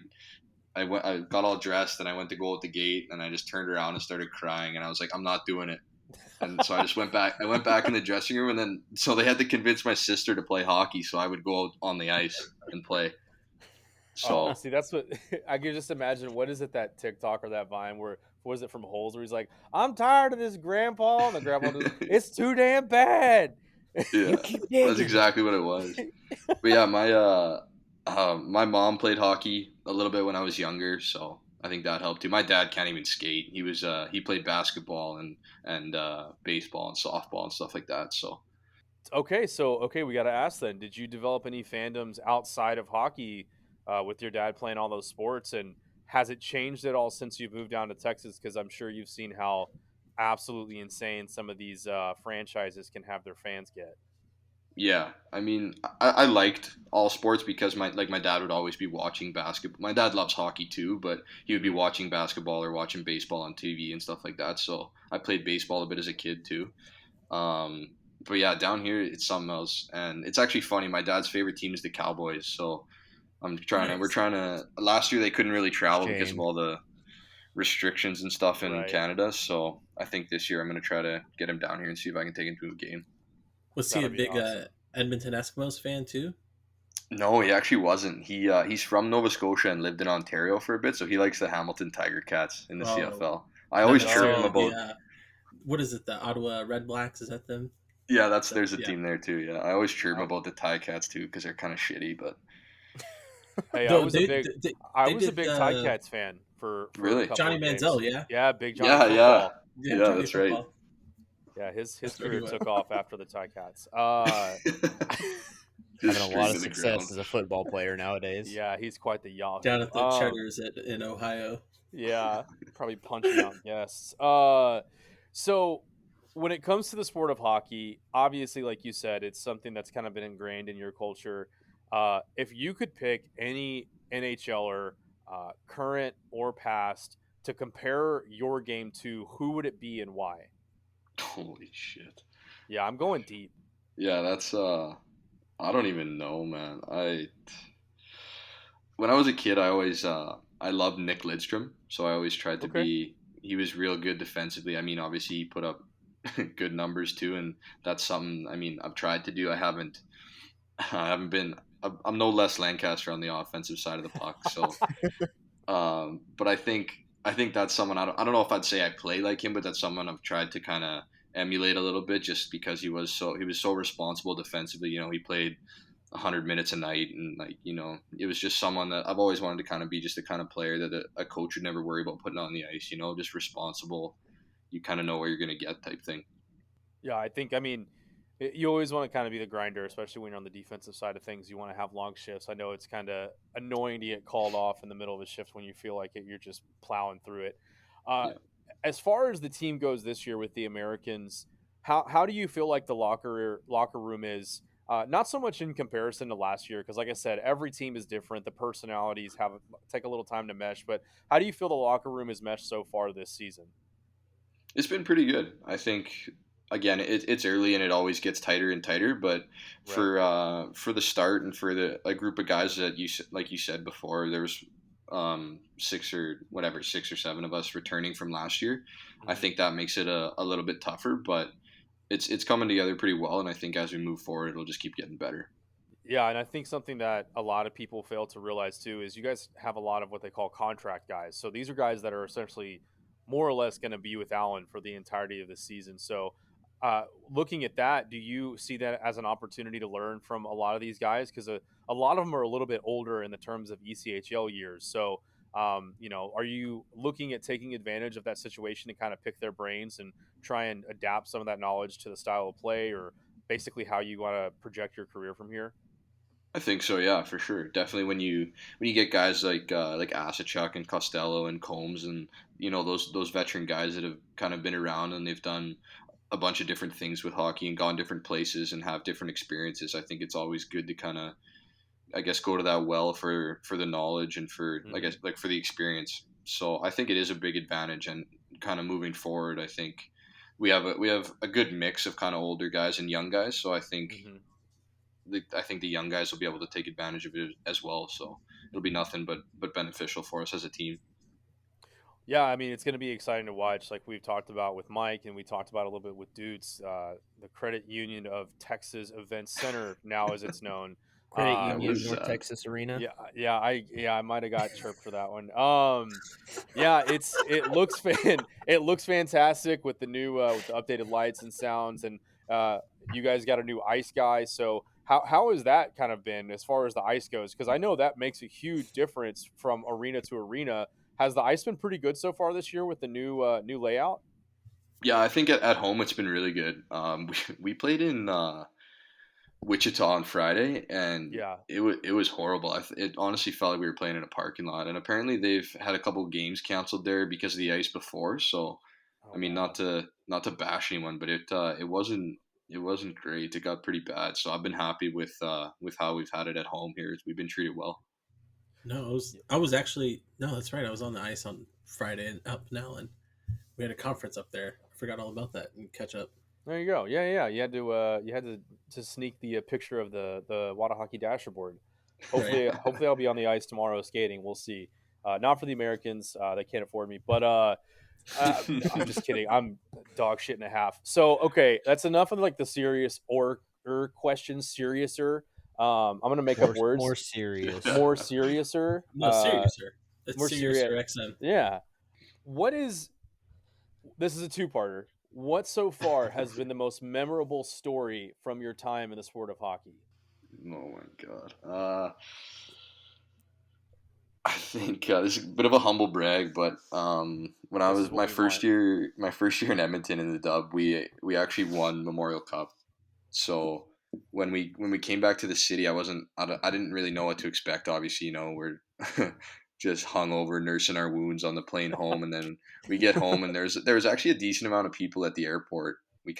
got all dressed and I went to go at the gate and I just turned around and started crying. And I was like, I'm not doing it. And so I just went back. I went back in the dressing room, and then so they had to convince my sister to play hockey, so I would go out on the ice and play. So See, that's what I can just imagine. What is it, that TikTok or that Vine where, was it from Holes, where he's like, I'm tired of this, Grandpa, and the grandpa goes, it's too damn bad. yeah, keep that's digging. exactly what it was. But yeah, My mom played hockey a little bit when I was younger, so I think that helped too. My dad can't even skate. He played basketball and baseball and softball and stuff like that. So Okay, we got to ask then. Did you develop any fandoms outside of hockey with your dad playing all those sports, and has it changed at all since you've moved down to Texas? Because I'm sure you've seen how absolutely insane some of these franchises can have their fans get. yeah, I mean, I liked all sports because my dad would always be watching basketball. My dad loves hockey too, but he would be watching basketball or watching baseball on TV and stuff like that. So I played baseball a bit as a kid too. But yeah, down here it's something else, and it's actually funny. My dad's favorite team is the Cowboys, so we're Nice. trying to. Last year they couldn't really travel because of Shame. all the restrictions and stuff in Right. Canada. So I think this year I'm gonna try to get him down here and see if I can take him to a game. Was he a That'd be big awesome. Edmonton Eskimos fan too? No, he actually wasn't. He's from Nova Scotia and lived in Ontario for a bit, so he likes the Hamilton Tiger Cats in the Oh, CFL. I not always chirp him necessarily Oh, the about. what is it? The Ottawa Red Blacks? Is that them? Yeah, So, there's a yeah. team there too. Yeah, I always chirp him Oh. about the Ticats too because they're kind of shitty. But hey, Though they I they was a did big Ticats fan for a really, couple Johnny of Manziel, games. yeah, Yeah, big Johnny yeah, football. yeah, yeah, Johnny that's right. football. Yeah, his That's where he career went. took off after the Ticats. Just Having a straight lot to of the success ground. as a football player nowadays. Yeah, he's quite the Down Yahoo. at the Cheddars in Ohio. Yeah, probably punching out guests. So when it comes to the sport of hockey, obviously, like you said, it's something that's kind of been ingrained in your culture. If you could pick any NHLer, current or past, to compare your game to, who would it be and why? Holy shit. Yeah, I'm going deep. Yeah, that's I don't even know, man. I When I was a kid, I loved Nick Lidstrom, so I always tried to Okay. be. He was real good defensively. I mean, obviously he put up good numbers too, and that's something. I mean, I've tried to do. I haven't. I haven't been. I'm no less Lancaster on the offensive side of the puck. So, but I think that's someone. I don't know if I'd say I play like him, but that's someone I've tried to kind of emulate a little bit, just because he was so responsible defensively. He played 100 minutes a night, and it was just someone that I've always wanted to kind of be, just the kind of player that a coach would never worry about putting on the ice. Just responsible. You kind of know where you're going to get type thing. Yeah, I mean, you always want to kind of be the grinder, especially when you're on the defensive side of things. You want to have long shifts. I know it's kind of annoying to get called off in the middle of a shift when you feel like you're just plowing through it. Uh, Yeah. as far as the team goes this year with the Americans, how do you feel like the locker room is? Not so much in comparison to last year, because like I said, every team is different. The personalities take a little time to mesh. But how do you feel the locker room is meshed so far this season? It's been pretty good. I think, again, it's early and it always gets tighter and tighter. But Right. for the start and for the a group of guys that like you said before, there was six or seven of us returning from last year. I Mhm. think that makes it a little bit tougher, but it's coming together pretty well. And I think as we move forward, it'll just keep getting better. Yeah, and I think something that a lot of people fail to realize too is you guys have a lot of what they call contract guys. So these are guys that are essentially more or less going to be with Allen for the entirety of the season. So, looking at that, do you see that as an opportunity to learn from a lot of these guys? Because a lot of them are a little bit older in the terms of ECHL years. So, are you looking at taking advantage of that situation to kind of pick their brains and try and adapt some of that knowledge to the style of play, or basically how you want to project your career from here? I think so, yeah, for sure. Definitely when you get guys like Asachuk and Costello and Combs, and those veteran guys that have kind of been around and they've done a bunch of different things with hockey and gone different places and have different experiences. I think it's always good to kind of, I guess, go to that well for the knowledge and for, I Hmm. guess, like, for the experience. So I think it is a big advantage, and kind of moving forward, I think we have a good mix of kind of older guys and young guys. So Hmm. I think the young guys will be able to take advantage of it as well. So it'll be nothing but beneficial for us as a team. Yeah, I mean, it's going to be exciting to watch, like we've talked about with Mike, and we talked about a little bit with Dudes, the Credit Union of Texas Event Center, now as it's known. Credit That It, Union, was North Texas Arena. yeah, I might have got chirped for that one. Yeah, it looks fantastic with the new with the updated lights and sounds, and you guys got a new ice guy. So How has that kind of been as far as the ice goes? Because I know that makes a huge difference from arena to arena. Has the ice been pretty good so far this year with the new layout? Yeah, I think at home it's been really good. We played in Wichita on Friday, and Yeah. it was horrible. It honestly felt like we were playing in a parking lot. And apparently they've had a couple games canceled there because of the ice before. So Oh I mean, wow. not to bash anyone, but it wasn't great. It got pretty bad. So I've been happy with how we've had it at home here. We've been treated well. No, I was actually no, that's right. I was on the ice on Friday up in Allen. We had a conference up there. I forgot all about that and catch up. There you go. Yeah. You had to sneak the picture of the WHATAHOCKEY dashboard. Right. Hopefully I'll be on the ice tomorrow skating. We'll see. Not for the Americans. They can't afford me. But I'm just kidding. I'm dog shit and a half. So okay, that's enough of like the serious or questions. Seriouser. I'm gonna make up More words. serious. More seriouser. No, serious, sir. It's More serious, serious. sir. XM. Yeah. What is this is a two-parter. What so far has been the most memorable story from your time in the sport of hockey? Oh my god. I think this is a bit of a humble brag, but when I This is was what we want. my first year in Edmonton in the Dub, we actually won Memorial Cup. So when we came back to the city, I didn't really know what to expect. Obviously, you know, we're just hungover, nursing our wounds on the plane home, and then we get home, and there was actually a decent amount of people at the airport. We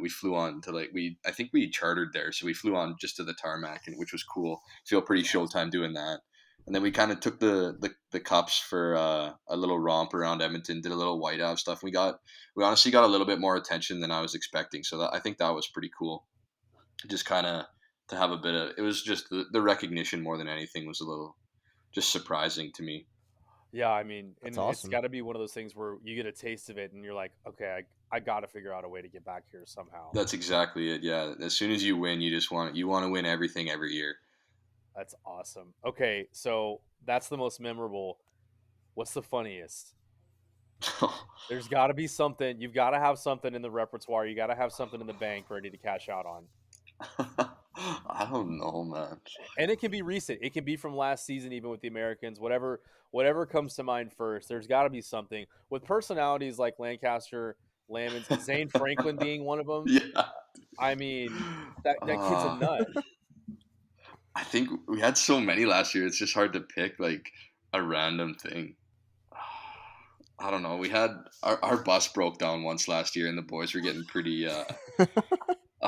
flew on to I think we chartered there, so we flew on just to the tarmac, and which was cool. Feel pretty That's awesome. Showtime doing that. And then we kind of took the cups for a little romp around Edmonton, did a little whiteout stuff. We honestly got a little bit more attention than I was expecting, so I think that was pretty cool. Just kind of to have a bit of it was just the recognition more than anything was a little just surprising to me. Yeah, I mean, That's and it's awesome. got to be one of those things where you get a taste of it, and you're like, okay, I got to figure out a way to get back here somehow. That's exactly it. Yeah, as soon as you win, you want to win everything every year. That's awesome. Okay, so that's the most memorable. What's the funniest? There's got to be something. You've got to have something in the repertoire. You got to have something in the bank ready to cash out on. I don't know, man. And it can be recent. It can be from last season, even with the Americans. Whatever comes to mind first. There's got to be something with personalities like Lancaster, Lamons, Zane Franklin being one of them. Yeah. I mean, that kid's a Uh, nut. I think we had so many last year. It's just hard to pick like a random thing. I don't know. We had our bus broke down once last year, and the boys were getting pretty. I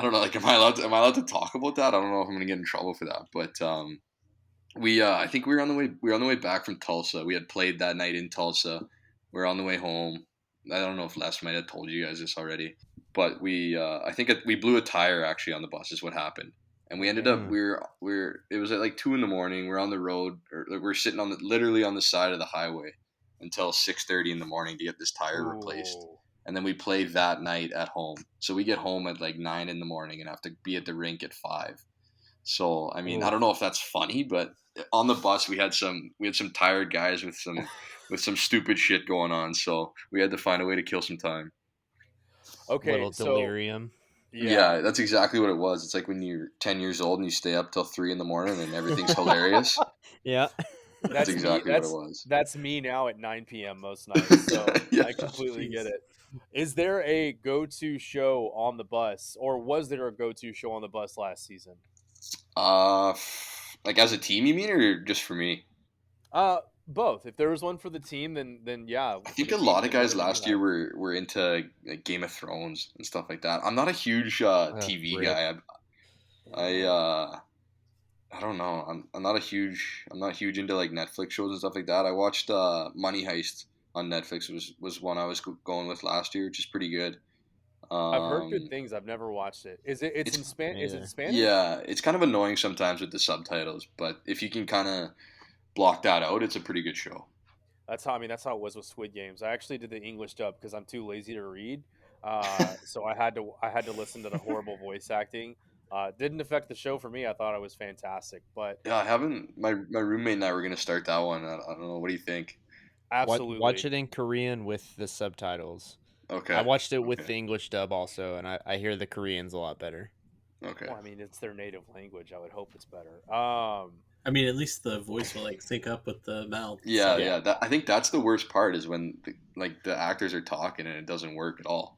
don't know. Like, am I allowed to talk about that? I don't know if I'm gonna get in trouble for that. But we I think we were on the way back from Tulsa. We had played that night in Tulsa. We are on the way home. I don't know if Les might have told you guys this already, but I think we blew a tire actually on the bus is what happened. And we ended up Mm. we're it was at like 2 in the morning. We're on the road or like, we're sitting on literally on the side of the highway until 6:30 in the morning to get this tire replaced. Ooh. And then we play that night at home. So we get home at like 9 in the morning and have to be at the rink at 5. So I mean, I Oof. don't know if that's funny, but on the bus we had some tired guys with some stupid shit going on. So we had to find a way to kill some time. Okay, Little so delirium. yeah, Yeah, that's exactly what it was. It's like when you're 10 years old and you stay up till 3 in the morning and everything's hilarious. Yeah. That's that's me. exactly what it was. That's me now at 9 p.m. most nights. So Yeah. I completely get Jeez. it. Is there a go-to show on the bus, or was there a go-to show on the bus last season? Uh, like as a team, you mean, or just for me? Both. If there was one for the team, then yeah, I for think the a team, lot of then what guys did you last year have? were into like, Game of Thrones and stuff like that. I'm not a huge TV Rip. guy. I Mm. I don't know. I'm not huge into like Netflix shows and stuff like that. I watched Money Heist on Netflix was one I was going with last year, which is pretty good. I've heard good Um, things. I've never watched it. Is it? It's it's in span. Is it Neither. Spanish? yeah, it's kind of annoying sometimes with the subtitles, but if you can kind of block that out, it's a pretty good show. That's how. I mean, that's how it was with Squid Games. I actually did the English dub because I'm too lazy to read. So I had to listen to the horrible voice acting. Didn't affect the show for me. I thought it was fantastic, but Yeah, I haven't. My roommate and I were gonna start that one. I don't know. What do you think? Watch absolutely. it in Korean with the subtitles. I Okay, watched it with okay. the English dub also, and I hear the Korean's a lot better. Okay. Well, I mean, it's their native language. I would hope it's better. I mean, at least the voice will like sync up with the mouth. Yeah, So. yeah. I think that's the worst part is when the actors are talking and it doesn't work at all.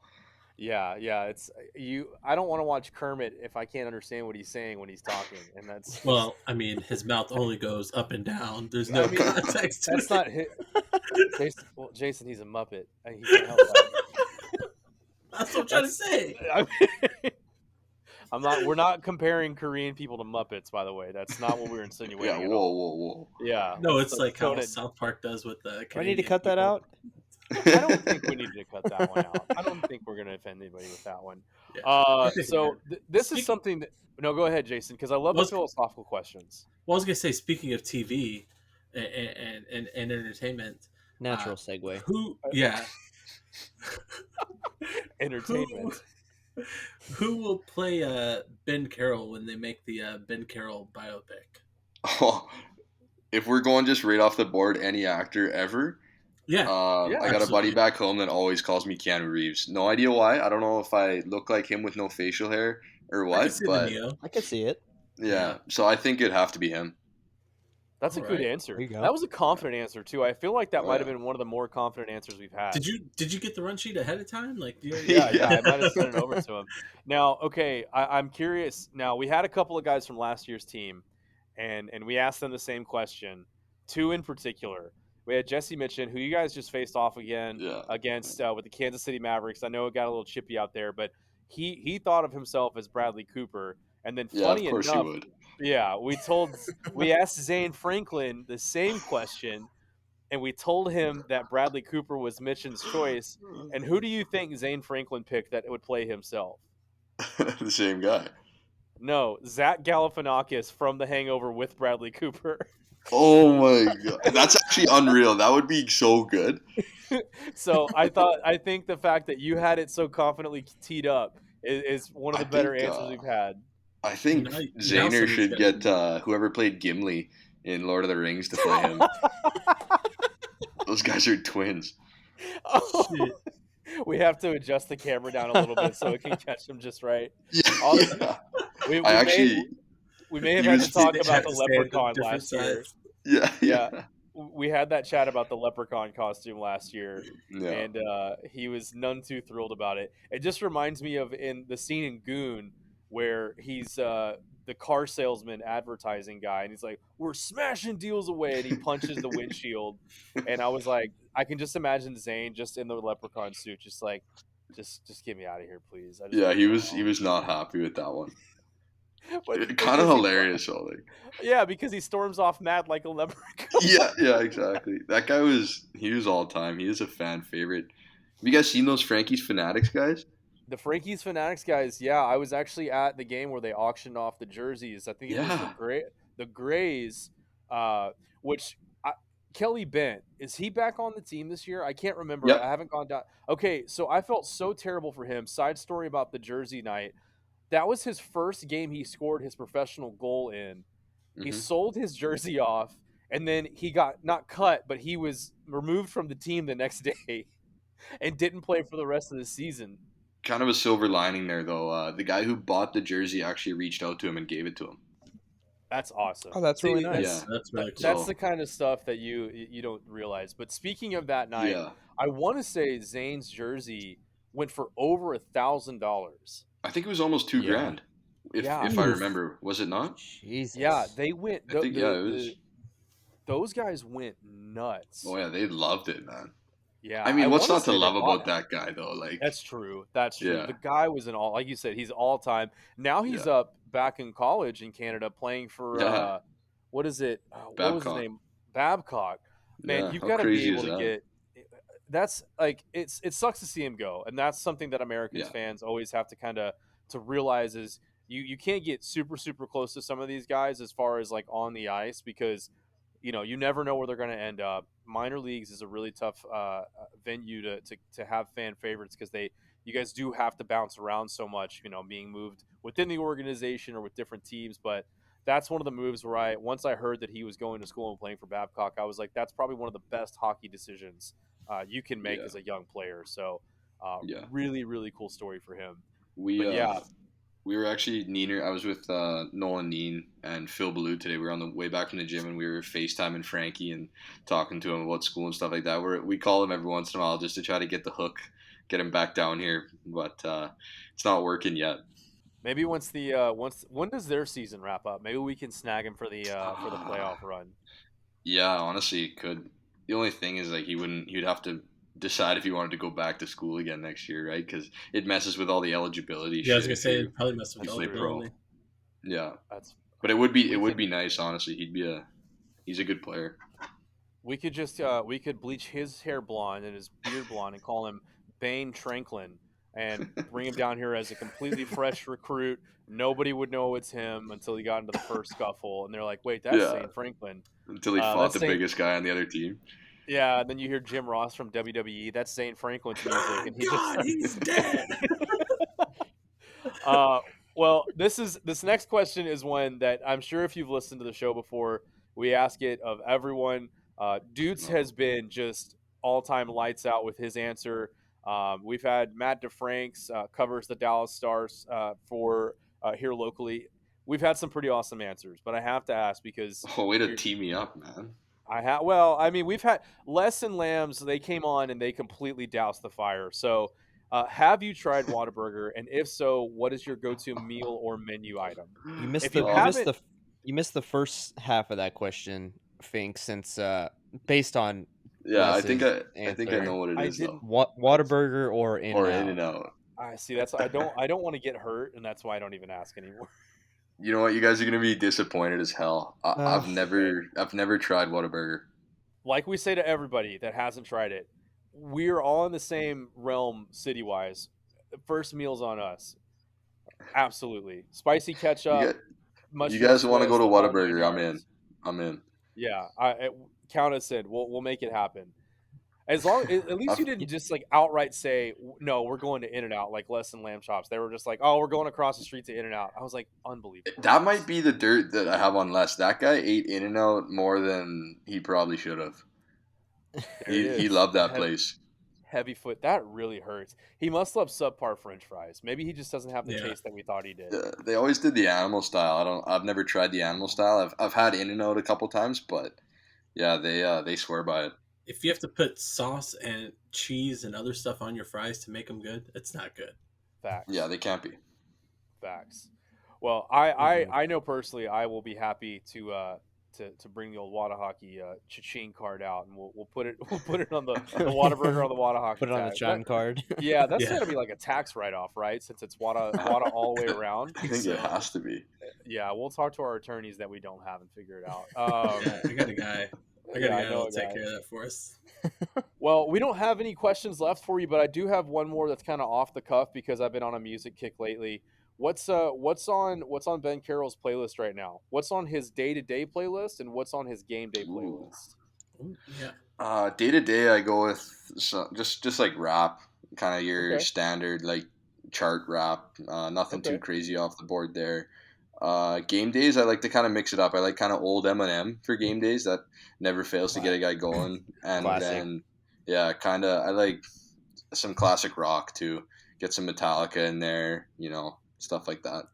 Yeah, yeah. It's you. I don't want to watch Kermit if I can't understand what he's saying when he's talking, and that's. Well, I mean, his mouth only goes up and down. There's I no mean, context to that's it. not Jason. Well, Jason, he's a Muppet. He can't help that. That's what I'm trying to say. I mean, I'm not. We're not comparing Korean people to Muppets, by the way. That's not what we're insinuating. Yeah. at Whoa, all. whoa, whoa. Yeah. No, let's it's like how tone it. South Park does with the. Do I need to Canadian cut that people. out? I don't think we need to cut that one out. I don't think we're going to offend anybody with that one. Yeah. I think So we're- this Speaking- is something that. No, go ahead, Jason, because I love the Let's- philosophical questions. Well, I was gonna say, speaking of TV and entertainment, Natural segue. who? Yeah. Entertainment. Who will play Ben Carroll when they make the Ben Carroll biopic? Oh, if we're going just right off the board, any actor ever. Yeah. Yeah, I got a buddy absolutely. back home that always calls me Keanu Reeves. No idea why. I don't know if I look like him with no facial hair or I what, could see the but Neo. I could see it. yeah. So I think it'd have to be him. That's a All good right. answer. There you go. That was a confident answer too. I feel like that Oh, might have yeah. been one of the more confident answers we've had. Did you get the run sheet ahead of time? Like, do you, Yeah, I might have sent it over to him. Now, okay, I'm curious. Now, we had a couple of guys from last year's team, and we asked them the same question. Two in particular. We had Jesse Mitchin, who you guys just faced off again Yeah. against with the Kansas City Mavericks. I know it got a little chippy out there, but he thought of himself as Bradley Cooper. And then, Yeah, funny of course enough, you would. yeah, we asked Zane Franklin the same question, and we told him that Bradley Cooper was Mitchin's choice. And who do you think Zane Franklin picked that would play himself? The same guy. No, Zach Galifianakis from The Hangover with Bradley Cooper. Oh my god, that's actually unreal. That would be so good. So I think the fact that you had it so confidently teed up is one of the I better think, answers we've had. I think Now- now Zaner somebody's should gotta get whoever played Gimli in Lord of the Rings to play him. Those guys are twins. Oh, Shit. we have to adjust the camera down a little bit so it can catch them just right. Yeah. Also, yeah. We I actually, may have he had was- to talk They about had the to stand on leprechaun different last year. sides. yeah, Yeah. yeah, We had that chat about the leprechaun costume last year, yeah. and he was none too thrilled about it. It just reminds me of in the scene in Goon where he's the car salesman advertising guy, and he's like, "We're smashing deals away," and he punches the windshield. And I was like, I can just imagine Zane just in the leprechaun suit, just like, just get me out of here, please. I just Yeah, wanna he go was home." not happy with that one. But Kind of because he- hilarious, though. Like, Yeah, because he storms off mad like a leprechaun. yeah, exactly. That guy was all time. He is a fan favorite. Have you guys seen those Frankie's Fanatics guys? The Frankie's Fanatics guys, yeah, I was actually at the game where they auctioned off the jerseys. I think it was Yeah. the Grays, which Kelly Bent, is he back on the team this year? I can't remember. Yep. I haven't gone down. Okay, so I felt so terrible for him. Side story about the jersey night. That was his first game he scored his professional goal in. He Mhm. sold his jersey off, and then he got not cut, but he was removed from the team the next day and didn't play for the rest of the season. Kind of a silver lining there, though. The guy who bought the jersey actually reached out to him and gave it to him. That's awesome. Oh, that's really nice. Yeah. That's really cool. That's So- the kind of stuff that you don't realize. But speaking of that night, Yeah, I want to say Zane's jersey went for over $1,000. I think it was almost $2 Yeah. grand. If Yeah. I remember, was it not? Jesus. Yeah, they went. I think, yeah, it was. Those guys went nuts. Oh yeah, they loved it, man. Yeah, I mean, what's wanna not to say they love bought about that guy, though? Like, That's true. That's true. Yeah. The guy was an all, like you said, he's all time. Now he's Yeah. up back in college in Canada playing for Yeah. what is it? What was his Babcock. name? Babcock. Man, yeah, you've how got to be crazy able is to that? get. That's like it sucks to see him go, and that's something that Americans Yeah. fans always have to kind of to realize is you can't get super close to some of these guys as far as like on the ice because you never know where they're going to end up. Minor leagues is a really tough venue to have fan favorites because you guys do have to bounce around so much, being moved within the organization or with different teams. But that's one of the moves where once I heard that he was going to school and playing for Babcock, I was like, that's probably one of the best hockey decisions you can make Yeah. as a young player. So Yeah. really cool story for him. We But yeah. We were actually Neener. I was with Nolan Neen and Phil Ballou today. We were on the way back from the gym and we were FaceTiming Frankie and talking to him about school and stuff like that. We call him every once in a while just to try to get the hook, get him back down here, but it's not working yet. Maybe once the when does their season wrap up? Maybe we can snag him for the playoff run. Yeah, honestly, it could. The only thing is like he'd have to decide if he wanted to go back to school again next year, right? Because it messes with all the eligibility Yeah, I was shit gonna if say it probably messed you with play pro. eligibility. Yeah, That's but it we would can be nice, honestly. He's a good player. we could just we could bleach his hair blonde and his beard blonde and call him Bane Tranklin and bring him down here as a completely fresh recruit. Nobody would know it's him until he got into the first scuffle, and they're like, "Wait, that's Yeah, Zane Franklin. until he fought That's the Zane." biggest guy on the other team. Yeah, and then you hear Jim Ross from WWE. That's Zane Franklin's music, Oh and he just God, he's dead. Uh, well, this next question is one that I'm sure if you've listened to the show before, we ask it of everyone. Dutes No. has been just all time lights out with his answer. We've had Matt DeFranks covers the Dallas Stars for here locally. We've had some pretty awesome answers, but I have to ask because Oh, way to you're, tee me up, man. I mean, we've had Les and Lambs. They came on and they completely doused the fire. So, have you tried Whataburger? And if so, what is your go-to meal or menu item? You missed If you the haven't, you missed the first half of that question, Fink, since based on Yeah, Les's I think I answer. know what it I is though. didn't. Whataburger or In Or and In Out? and Out. I see. I don't want to get hurt, and that's why I don't even ask anymore. You know what? You guys are gonna be disappointed as hell. Uh, I've never tried Whataburger. Like we say to everybody that hasn't tried it, we're all in the same realm city-wise. First meal's on us. Absolutely. Spicy You ketchup, get you mushroom guys want to go Swiss, to the whole nine Whataburger? I'm in. yards. I'm in. Yeah, count us in. We'll make it happen. As long at least you I've, didn't just like outright say no, we're going to In and Out like less than lamb chops. They were just like, oh, we're going across the street to In and Out. I was like, unbelievable. that might be the dirt that I have on Les. That guy ate In and Out more than he probably should have. There it He is. loved that place. Heavy foot. That really hurts. He must love subpar French fries. Maybe he just doesn't have the Yeah. taste that we thought he did. They always did the animal style. I've never tried the animal style. I've had In and Out a couple times, but yeah, they swear by it. If you have to put sauce and cheese and other stuff on your fries to make them good, it's not good. Facts. Yeah, they can't be. Facts. Well, I know personally I will be happy to bring the old WHATAHOCKey cha-ching card out, and we'll put it on the Whataburger on the WHATAHOCKey Put it on the tag. chime card. Yeah, that's Yeah. gonna be like a tax write-off, right? Since it's Wada all the way around. I think it has to be. Yeah, we'll talk to our attorneys that we don't have and figure it out. I got a guy. I got Yeah, I a guy know that'll a take guy. care of that for us. Well, we don't have any questions left for you, but I do have one more that's kind of off the cuff because I've been on a music kick lately. What's on Ben Carroll's playlist right now? What's on his day-to-day playlist and what's on his game day Ooh. playlist? Ooh, yeah. Day to day, I go with just like rap, kind of your Okay. standard like chart rap. Nothing too Okay. crazy off the board there. Game days, I like to kind of mix it up. I like kind of old Eminem for game days. That never fails to get a guy going. And Classic. then, yeah, kind of, I like some classic rock too. Get some Metallica in there, stuff like that.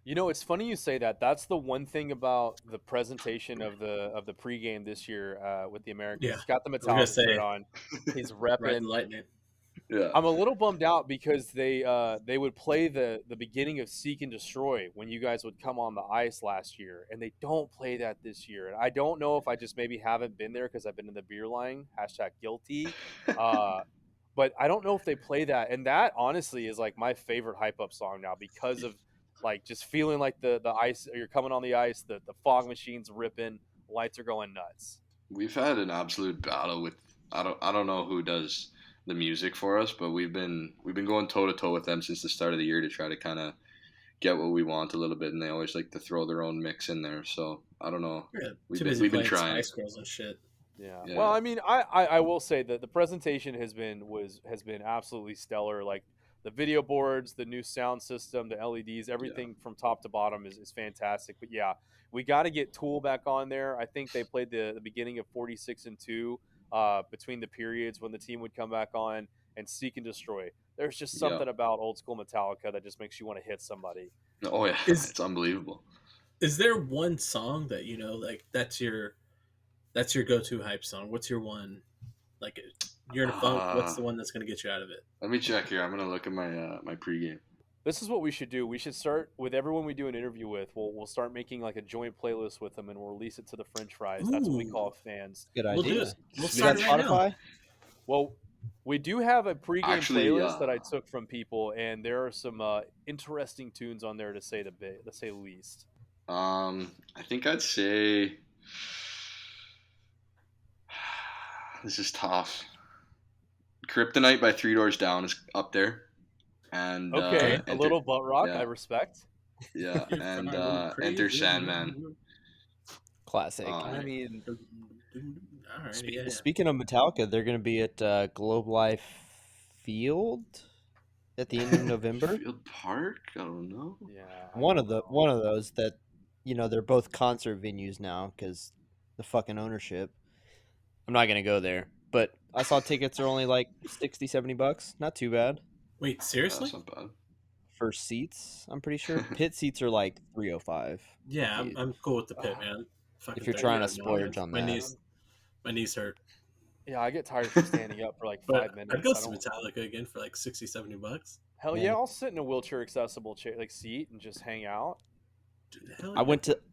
You know, it's funny you say that. That's the one thing about the presentation of the pregame this year with the Americans. Yeah. He's got the was gonna Metallica shirt say- on. He's Riding repping. lightning. Yeah. I'm a little bummed out because they would play the beginning of Seek and Destroy when you guys would come on the ice last year, and they don't play that this year. And I don't know if I just maybe haven't been there because I've been in the beer line. #guilty. But I don't know if they play that, and that honestly is like my favorite hype up song now because of like just feeling like the ice. You're coming on the ice, the fog machine's ripping, lights are going nuts. We've had an absolute battle with I don't know who does the music for us, but we've been going toe to toe with them since the start of the year to try to kind of get what we want a little bit, and they always like to throw their own mix in there. So I don't know. Yeah, We've too been- busy we've been playing trying. Spice Girls and shit. Yeah. Yeah. Well, I mean, I will say that the presentation has been absolutely stellar. Like the video boards, the new sound system, the LEDs, everything from top to bottom is fantastic. But yeah, we got to get Tool back on there. I think they played the beginning of 46 and 2 between the periods when the team would come back on, and Seek and Destroy. There's just Yeah. something about old school Metallica that just makes you want to hit somebody. Oh yeah, it's unbelievable. Is there one song that like that's your go-to hype song? What's your one? Like you're in a funk. What's the one that's gonna get you out of it? Let me check here. I'm gonna look at my my pregame. This is what we should do. We should start with everyone we do an interview with. We'll start making like a joint playlist with them, and we'll release it to the French fries. That's what we call fans. Good We'll idea. do it. We'll Is that start right now. Spotify? Well, we do have a pregame Actually, playlist that I took from people, and there are some interesting tunes on there to say the least. I think I'd say this is tough. Kryptonite by Three Doors Down is up there. And Okay, a little butt rock, yeah. I respect. Yeah, and Enter Sandman. Classic. I mean, all right, Speaking of Metallica, they're going to be at Globe Life Field at the end of November. Field Park? I don't know. yeah, One of those that, they're both concert venues now because the fucking ownership. I'm not going to go there, but I saw tickets are only like $60-$70. Not too bad. Wait, seriously? That's not bad. For seats, I'm pretty sure pit seats are like $305. Yeah, I'm cool with the pit, man. If you're trying to splurge on that. My knees hurt. Yeah, I get tired from standing up for like 5 minutes. I'd go see Metallica again for like $60-$70. Hell yeah, I'll sit in a wheelchair accessible chair seat and just hang out. Dude, hell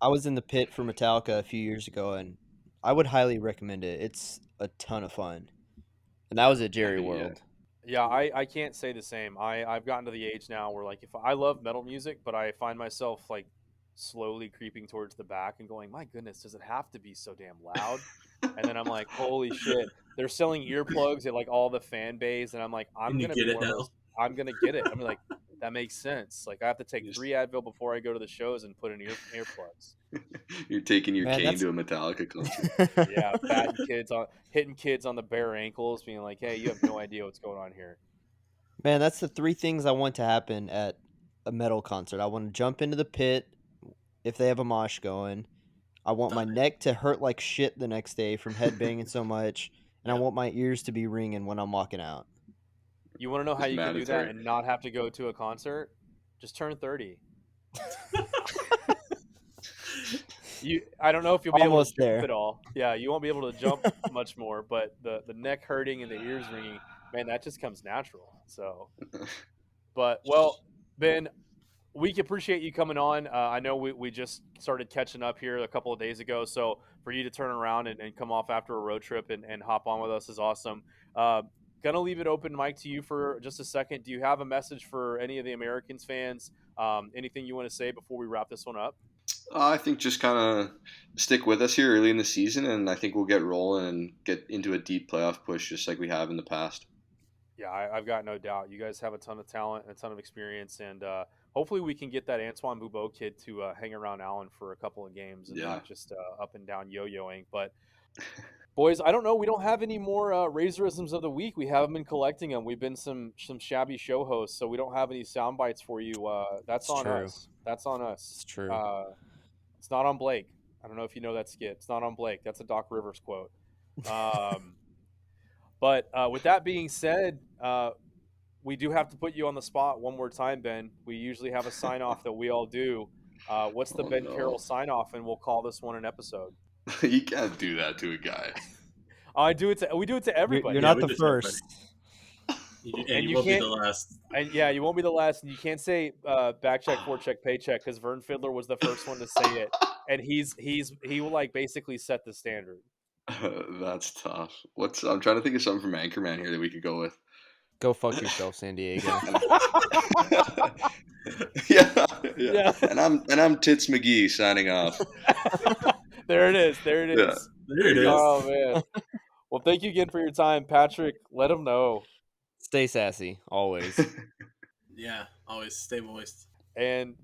I was in the pit for Metallica a few years ago, and I would highly recommend it. It's a ton of fun. And that was at Jerry World. Yeah, I can't say the same. I've gotten to the age now where like if I love metal music, but I find myself like slowly creeping towards the back and going, my goodness, does it have to be so damn loud? And then I'm like, holy shit, they're selling earplugs at like all the fan bays, and I'm like, I'm gonna get it. I'm like, that makes sense. Like I have to take 3 Advil before I go to the shows and put in earplugs. You're taking your cane to a Metallica concert. Yeah, hitting kids on the bare ankles, being like, hey, you have no idea what's going on here. Man, that's the 3 things I want to happen at a metal concert. I want to jump into the pit if they have a mosh going. I want my neck to hurt like shit the next day from headbanging so much, and I want my ears to be ringing when I'm walking out. You want to know how you can do that and not have to go to a concert? Just turn 30. I don't know if you'll be able to jump at all. Yeah, you won't be able to jump much more, but the neck hurting and the ears ringing, man, that just comes natural. So, but well, Ben, we appreciate you coming on. I know we just started catching up here a couple of days ago, so for you to turn around and come off after a road trip and hop on with us is awesome. Gonna leave it open, Mike, to you for just a second. Do you have a message for any of the Americans fans? Anything you want to say before we wrap this one up? I think just kind of stick with us here early in the season, and I think we'll get rolling and get into a deep playoff push just like we have in the past. Yeah, I've got no doubt. You guys have a ton of talent and a ton of experience, and hopefully we can get that Antoine Boubeau kid to hang around Allen for a couple of games and not just up and down yo-yoing. But boys, I don't know. We don't have any more Razorisms of the week. We haven't been collecting them. We've been some shabby show hosts, so we don't have any sound bites for you. That's on us. That's on us. It's true. It's not on Blake. I don't know if you know that skit. It's not on Blake. That's a Doc Rivers quote. But with that being said, we do have to put you on the spot one more time, Ben. We usually have a sign-off that we all do. What's the Ben Carroll sign-off, and we'll call this one an episode. You can't do that to a guy. We do it to everybody. You're not the first. And you won't be the last. And yeah, you won't be the last. And you can't say back check, forecheck, paycheck because Vern Fiddler was the first one to say it, and he will like basically set the standard. That's tough. I'm trying to think of something from Anchorman here that we could go with. Go fuck yourself, San Diego. Yeah. And I'm Tits McGee signing off. There it is. There it is. Oh man. Well, thank you again for your time, Patrick. Let them know. Stay sassy, always. Yeah, always stay moist. And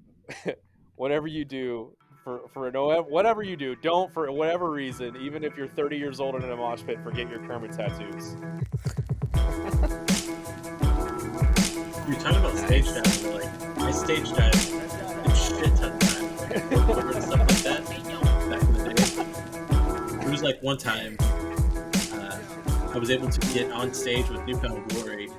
whatever you do, whatever you do, don't for whatever reason, even if you're 30 years old and in a mosh pit, forget your Kermit tattoos. You're talking about stage diving, like I stage dived a shit ton of times, like over and stuff like that back in the day. It was like one time I was able to get on stage with Newfound Glory